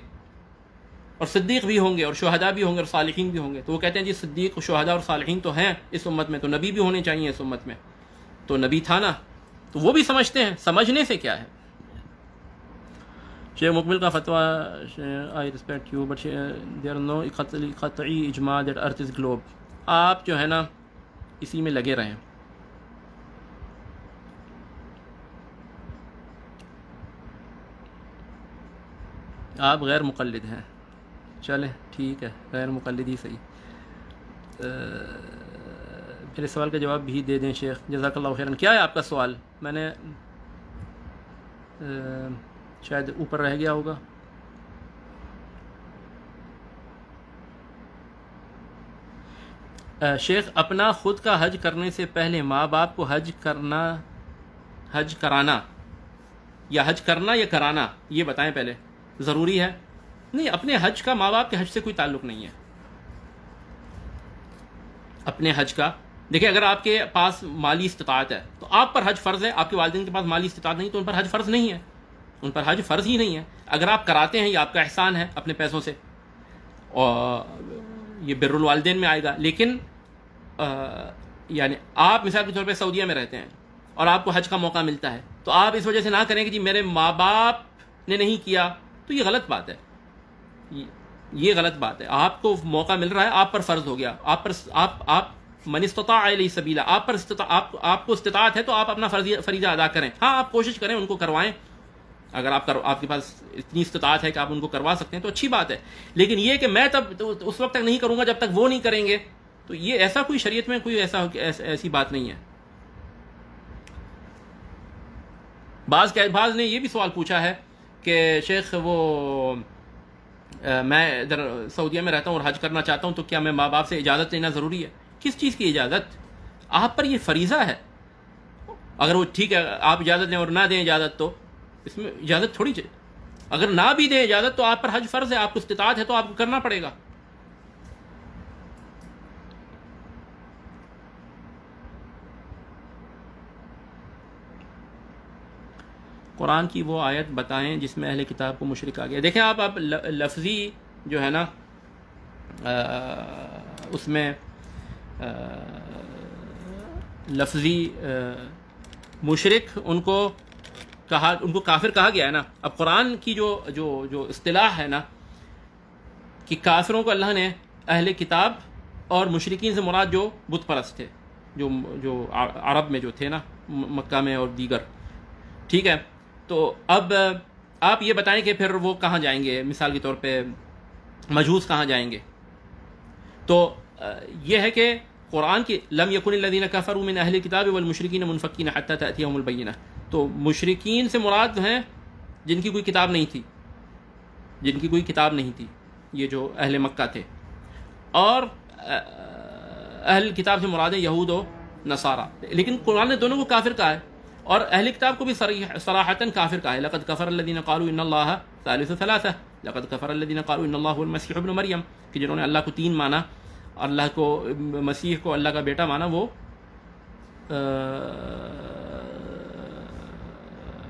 اور صدیق بھی ہوں گے اور شہداء بھی ہوں گے اور صالحین بھی ہوں گے. تو وہ کہتے ہیں جی صدیق شہداء اور صالحین تو ہیں اس امت میں, تو نبی بھی ہونے چاہیے اس امت میں, تو نبی تھا نا. تو وہ بھی سمجھتے ہیں, سمجھنے سے کیا ہے. شیخ مکمل کا فتویٰ I respect you but there are no قطعی اجماع that earth is globe. آپ جو ہے نا اسی میں لگے رہیں. آپ غیر مقلد ہیں, چلیں ٹھیک ہے, غیر مقلد ہی صحیح. پھر اس سوال کا جواب بھی دے دیں شیخ, جزاک اللہ خیرن. کیا ہے آپ کا سوال؟ میں نے شاید اوپر رہ گیا ہوگا. شیخ اپنا خود کا حج کرنے سے پہلے ماں باپ کو حج کرانا یا حج کرنا یا کرانا, یہ بتائیں پہلے, ضروری ہے؟ نہیں, اپنے حج کا ماں باپ کے حج سے کوئی تعلق نہیں ہے. اپنے حج کا دیکھیں, اگر آپ کے پاس مالی استطاعت ہے تو آپ پر حج فرض ہے. آپ کے والدین کے پاس مالی استطاعت نہیں تو ان پر حج فرض نہیں ہے, ان پر حج فرض ہی نہیں ہے. اگر آپ کراتے ہیں یہ آپ کا احسان ہے اپنے پیسوں سے, اور یہ بر الوالدین میں آئے گا. لیکن یعنی آپ مثال کے طور پہ سعودیہ میں رہتے ہیں اور آپ کو حج کا موقع ملتا ہے, تو آپ اس وجہ سے نہ کریں کہ جی میرے ماں باپ نے نہیں کیا, تو یہ غلط بات ہے. یہ غلط بات ہے. آپ کو موقع مل رہا ہے, آپ پر فرض ہو گیا, آپ من استطاع الیہ سبیلا, آپ پر آپ کو استطاعت ہے تو آپ اپنا فریضہ ادا کریں. ہاں آپ کوشش کریں ان کو کروائیں, اگر آپ کے پاس اتنی استطاعت ہے کہ آپ ان کو کروا سکتے ہیں تو اچھی بات ہے، لیکن یہ کہ میں تب اس وقت تک نہیں کروں گا جب تک وہ نہیں کریں گے، تو یہ ایسا کوئی شریعت میں کوئی ایسی بات نہیں ہے۔ بعض نے یہ بھی سوال پوچھا ہے کہ شیخ وہ میں ادھر سعودیہ میں رہتا ہوں اور حج کرنا چاہتا ہوں، تو کیا میں ماں باپ سے اجازت لینا ضروری ہے؟ کس چیز کی اجازت؟ آپ پر یہ فریضہ ہے، اگر وہ ٹھیک ہے آپ اجازت لیں اور نہ دیں اجازت، تو اس میں اجازت تھوڑی چاہیے، اگر نہ بھی دیں اجازت تو آپ پر حج فرض ہے، آپ کو استطاعت ہے تو آپ کو کرنا پڑے گا۔ قرآن کی وہ آیت بتائیں جس میں اہل کتاب کو مشرک آ گیا۔ دیکھیں آپ لفظی جو ہے نا اس میں لفظی مشرک ان کو کافر کہا گیا ہے نا۔ اب قرآن کی جو اصطلاح ہے نا کہ کافروں کو اللہ نے اہل کتاب اور مشرکین سے مراد جو بت پرست تھے، جو عرب میں جو تھے نا، مکہ میں اور دیگر، ٹھیک ہے، تو اب آپ یہ بتائیں کہ پھر وہ کہاں جائیں گے؟ مثال کے طور پہ مجوس کہاں جائیں گے؟ تو یہ ہے کہ قرآن کی لم یکن الذین کفروا من اہل الکتاب والمشرکین منفکین حتی تأتیہم البینہ، تو مشرکین سے مراد ہیں جن کی کوئی کتاب نہیں تھی، یہ جو اہل مکہ تھے، اور اہل کتاب سے مراد ہیں یہود و نصارہ، لیکن قرآن نے دونوں کو کافر کہا ہے، اور اہل کتاب کو بھی صراحتاً کافر کہا ہے۔ لقد کفر الذین قالوا ان اللہ ثالث ثلاثہ، لقد کفر الذین قالوا ان اللہ هو المسیح ابن مریم، کہ جنہوں نے اللہ کو تین مانا، اللہ کو مسیح کو اللہ کا بیٹا مانا،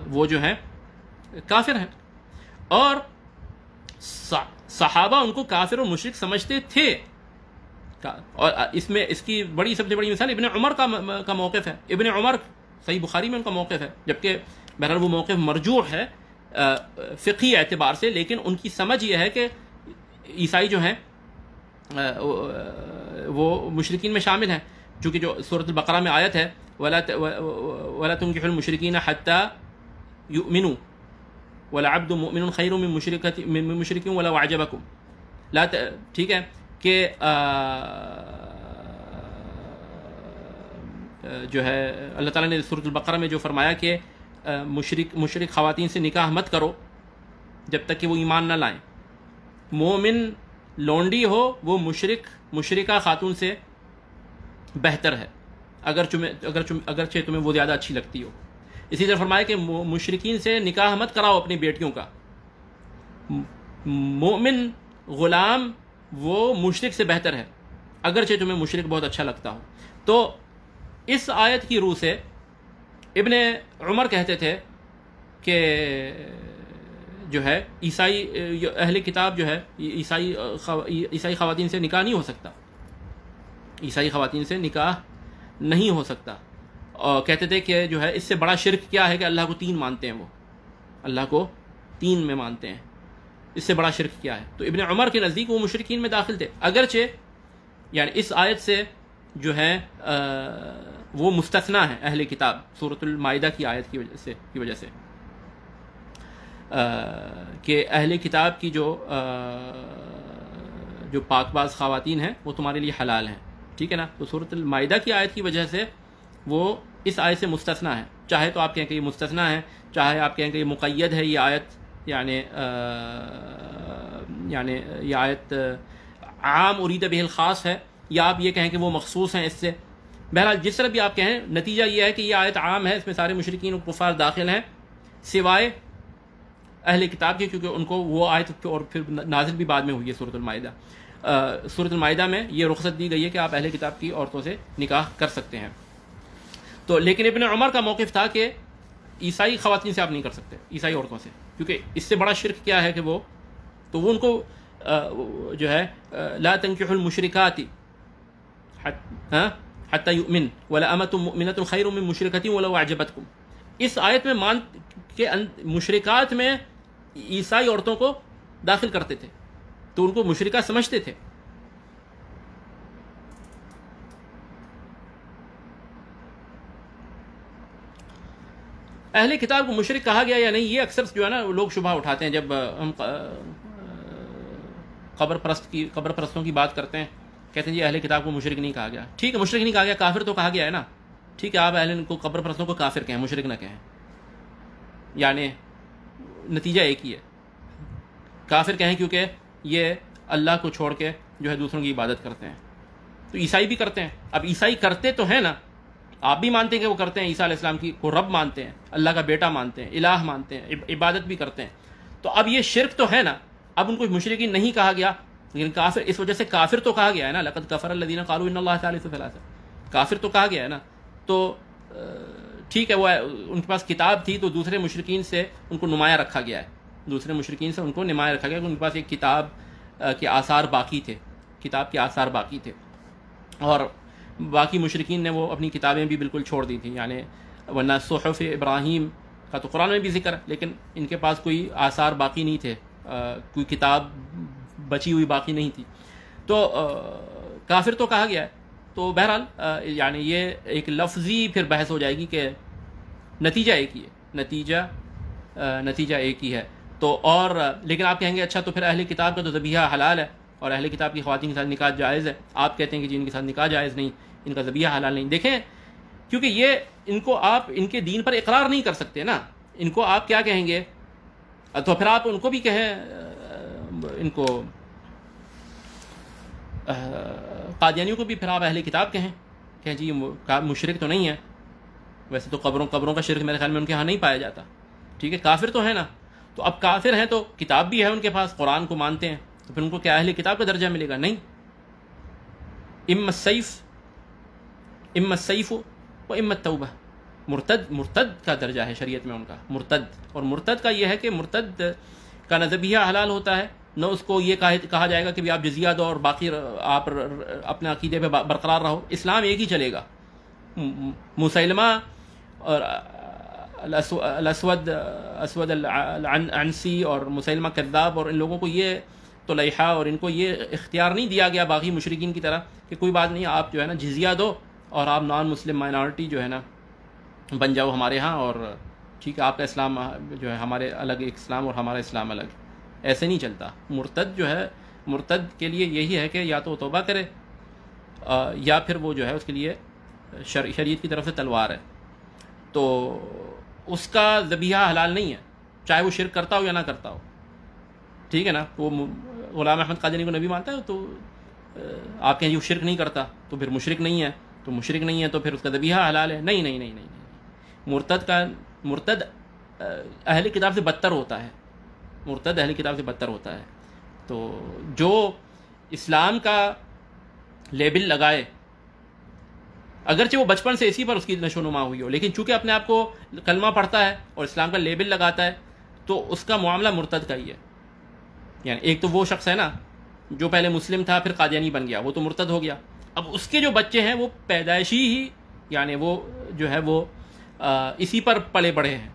وہ جو ہے کافر ہیں، اور صحابہ ان کو کافر اور مشرک سمجھتے تھے۔ اور اس کی سب سے بڑی مثال ابن عمر کا موقف ہے۔ ابن عمر صحیح بخاری میں ان کا موقف ہے، جبکہ بہرحال وہ موقف مرجوح ہے فقہی اعتبار سے، لیکن ان کی سمجھ یہ ہے کہ عیسائی جو ہیں وہ مشرکین میں شامل ہیں، چونکہ جو سورۃ البقرہ میں آیت ہے وَلَا تُنكِحُوا الْمُشْرِكِينَ حَتَّى يُؤْمِنُوا وَلَعَبْدٌ مُؤْمِنٌ خَيْرٌ مِّن مُشْرِكٍ وَلَوْ أَعْجَبَكُمْ، ٹھیک ہے، کہ جو ہے اللہ تعالیٰ نے سورۃ البقرہ میں جو فرمایا کہ مشرک خواتین سے نکاح مت کرو جب تک کہ وہ ایمان نہ لائیں، مومن لونڈی ہو وہ مشرکہ خاتون سے بہتر ہے، اگرچہ تمہیں وہ زیادہ اچھی لگتی ہو۔ اسی طرح فرمایا کہ مشرکین سے نکاح مت کراؤ اپنی بیٹیوں کا، مومن غلام وہ مشرک سے بہتر ہے اگرچہ تمہیں مشرک بہت اچھا لگتا ہو۔ تو اس آیت کی روح سے ابن عمر کہتے تھے کہ جو ہے عیسائی اہل کتاب جو ہے عیسائی خواتین سے نکاح نہیں ہو سکتا، عیسائی خواتین سے نکاح نہیں ہو سکتا، اور کہتے تھے کہ جو ہے اس سے بڑا شرک کیا ہے کہ اللہ کو تین مانتے ہیں، وہ اللہ کو تین میں مانتے ہیں، اس سے بڑا شرک کیا ہے؟ تو ابن عمر کے نزدیک وہ مشرکین میں داخل تھے، اگرچہ یعنی اس آیت سے جو ہے وہ مستثنا ہے اہل کتاب، سورۃ المائدہ کی آیت کی وجہ سے کہ اہل کتاب کی جو پاک باز خواتین ہیں وہ تمہارے لیے حلال ہیں، ٹھیک ہے نا۔ تو سورۃ المائدہ کی آیت کی وجہ سے وہ اس آیت سے مستثنا ہے، چاہے تو آپ کہیں کہ یہ مستثنا ہے، چاہے آپ کہیں کہ یہ مقید ہے، یہ آیت یعنی یہ آیت عام ارید بہ الخاص ہے، یا آپ یہ کہیں کہ وہ مخصوص ہیں اس سے۔ بہرحال جس طرح بھی آپ کہیں، نتیجہ یہ ہے کہ یہ آیت عام ہے، اس میں سارے مشرکین و کفار داخل ہیں سوائے اہل کتاب کے، کیونکہ ان کو وہ آیت اور پھر نازل بھی بعد میں ہوئی ہے سورۃ المائدہ۔ سورۃ المائدہ میں یہ رخصت دی گئی ہے کہ آپ اہل کتاب کی عورتوں سے نکاح کر سکتے ہیں۔ تو لیکن ابن عمر کا موقف تھا کہ عیسائی خواتین سے آپ نہیں کر سکتے، عیسائی عورتوں سے، کیونکہ اس سے بڑا شرک کیا ہے کہ وہ ان کو جو ہے لا تنکحوا المشرکات حتی یؤمن ولأمة مؤمنة خیر من مشرکۃ ولو اعجبتکم، اس آیت میں کہ مشرکات میں عیسائی عورتوں کو داخل کرتے تھے، تو ان کو مشرکہ سمجھتے تھے۔ اہل کتاب کو مشرک کہا گیا یا نہیں، یہ اکثر جو ہے نا لوگ شبہ اٹھاتے ہیں جب ہم قبر پرستوں کی بات کرتے ہیں، کہتے ہیں جی اہل کتاب کو مشرک نہیں کہا گیا. ٹھیک ہے مشرک نہیں کہا گیا، کافر تو کہا گیا ہے نا. ٹھیک ہے آپ اہل کو قبر پرستوں کو کافر کہیں، مشرک نہ کہیں، یعنی نتیجہ ایک ہی ہے. کافر کہیں کیونکہ یہ اللہ کو چھوڑ کے جو ہے دوسروں کی عبادت کرتے ہیں. تو عیسائی بھی کرتے ہیں. اب عیسائی کرتے تو ہیں نا، آپ بھی مانتے ہیں کہ وہ کرتے ہیں، عیسیٰ علیہ السلام کی کو رب مانتے ہیں، اللہ کا بیٹا مانتے ہیں، الہ مانتے ہیں، عبادت بھی کرتے ہیں. تو اب یہ شرک تو ہے نا. اب ان کو مشرکین نہیں کہا گیا، لیکن کافر اس وجہ سے کافر تو کہا گیا ہے نا. لقد کفر الذین قالوا ان اللہ ثالث ثلاثہ، کافر تو کہا گیا ہے نا. تو ٹھیک ہے وہ ان کے پاس کتاب تھی تو دوسرے مشرکین سے ان کو نمایاں رکھا گیا ہے. دوسرے مشرکین سے ان کو نمایاں رکھا گیا کہ ان کے پاس ایک کتاب کے آثار باقی تھے، کتاب کے آثار باقی تھے. اور باقی مشرکین نے وہ اپنی کتابیں بھی بالکل چھوڑ دی تھیں. یعنی ورنہ صحف ابراہیم کا تو قرآن میں بھی ذکر ہے، لیکن ان کے پاس کوئی آثار باقی نہیں تھے، کوئی کتاب بچی ہوئی باقی نہیں تھی. تو کافر تو کہا گیا ہے. تو بہرحال یعنی یہ ایک لفظی پھر بحث ہو جائے گی کہ نتیجہ ایک ہی ہے، نتیجہ ایک ہی ہے. تو اور لیکن آپ کہیں گے اچھا تو پھر اہل کتاب کا تو ذبیحہ حلال ہے اور اہل کتاب کی خواتین کے ساتھ نکاح جائز ہے. آپ کہتے ہیں کہ جی ان کے ساتھ نکاح جائز نہیں، ان کا ذبیحہ حلال نہیں. دیکھیں کیونکہ یہ ان کو آپ ان کے دین پر اقرار نہیں کر سکتے نا. ان کو آپ کیا کہیں گے؟ تو پھر آپ ان کو بھی کہیں، ان کو قادیانیوں کو بھی پھر آپ اہل کتاب کہیں جی مشرک تو نہیں ہے. ویسے تو قبروں کا شرک میرے خیال میں ان کے ہاں نہیں پایا جاتا. ٹھیک ہے کافر تو ہے نا. تو اب کافر ہیں تو کتاب بھی ہے ان کے پاس، قرآن کو مانتے ہیں، تو پھر ان کو کیا اہل کتاب کا درجہ ملے گا؟ نہیں. اما السیف و اما التوبہ. مرتد کا درجہ ہے شریعت میں ان کا، مرتد. اور مرتد کا یہ ہے کہ مرتد کا نہ ذبیحہ حلال ہوتا ہے، نہ اس کو یہ کہا جائے گا کہ آپ جزیہ دو اور باقی آپ اپنے عقیدے پہ برقرار رہو. اسلام ایک ہی چلے گا. مسیلمہ اور اسود العنسی اور مسیلمہ کذاب اور ان لوگوں کو یہ طلحہ اور ان کو یہ اختیار نہیں دیا گیا باقی مشرکین کی طرح کہ کوئی بات نہیں آپ جو ہے نا جزیہ دو اور آپ نان مسلم مائنارٹی جو ہے نا بن جاؤ ہمارے ہاں، اور ٹھیک ہے آپ کا اسلام جو ہے ہمارے الگ ایک اسلام اور ہمارا اسلام الگ. ایسے نہیں چلتا. مرتد جو ہے، مرتد کے لیے یہی ہے کہ یا تو توبہ کرے یا پھر وہ جو ہے اس کے لیے شریعت کی طرف سے تلوار ہے. تو اس کا ذبیحہ حلال نہیں ہے چاہے وہ شرک کرتا ہو یا نہ کرتا ہو. ٹھیک ہے نا. وہ غلام احمد قادیانی کو نبی مانتا ہے تو آپ کہیں وہ شرک نہیں کرتا تو پھر مشرک نہیں ہے، تو مشرک نہیں ہے تو پھر اس کا ذبیحہ حلال ہے. نہیں نہیں نہیں نہیں. مرتد اہل کتاب سے بدتر ہوتا ہے. مرتد اہل کتاب سے بدتر ہوتا ہے. تو جو اسلام کا لیبل لگائے، اگرچہ وہ بچپن سے اسی پر اس کی نشو و نما ہوئی ہو، لیکن چونکہ اپنے آپ کو کلمہ پڑھتا ہے اور اسلام کا لیبل لگاتا ہے تو اس کا معاملہ مرتد کا ہی ہے. یعنی ایک تو وہ شخص ہے نا جو پہلے مسلم تھا پھر قادیانی بن گیا، وہ تو مرتد ہو گیا. اب اس کے جو بچے ہیں وہ پیدائشی ہی یعنی وہ جو ہے وہ اسی پر پلے بڑھے ہیں،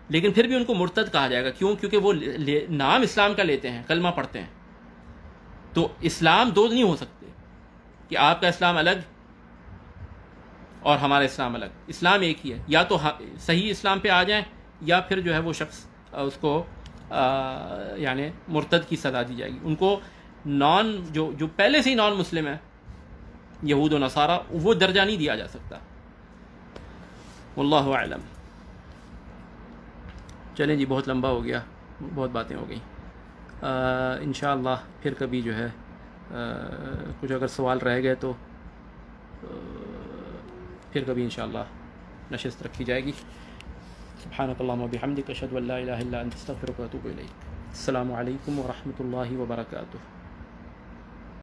لیکن پھر بھی ان کو مرتد کہا جائے گا. کیوں؟ کیونکہ وہ نام اسلام کا لیتے ہیں، کلمہ پڑھتے ہیں. تو اسلام دو نہیں ہو سکتے کہ آپ کا اسلام الگ اور ہمارا اسلام الگ. اسلام ایک ہی ہے. یا تو صحیح اسلام پہ آ جائیں یا پھر جو ہے وہ شخص اس کو یعنی مرتد کی سزا دی جائے گی. ان کو جو پہلے سے ہی نان مسلم ہے، یہود و نصارہ، وہ درجہ نہیں دیا جا سکتا. واللہ اعلم. چلیں جی بہت لمبا ہو گیا، بہت باتیں ہو گئیں. انشاءاللہ پھر کبھی جو ہے کچھ اگر سوال رہ گئے تو پھر کبھی انشاءاللہ نشست رکھی جائے گی. سبحانک اللہم و بحمدک اشہد ان لا الہ الا انت استغفرک و اتوب الیک. السلام علیکم ورحمۃ اللہ وبرکاتہ.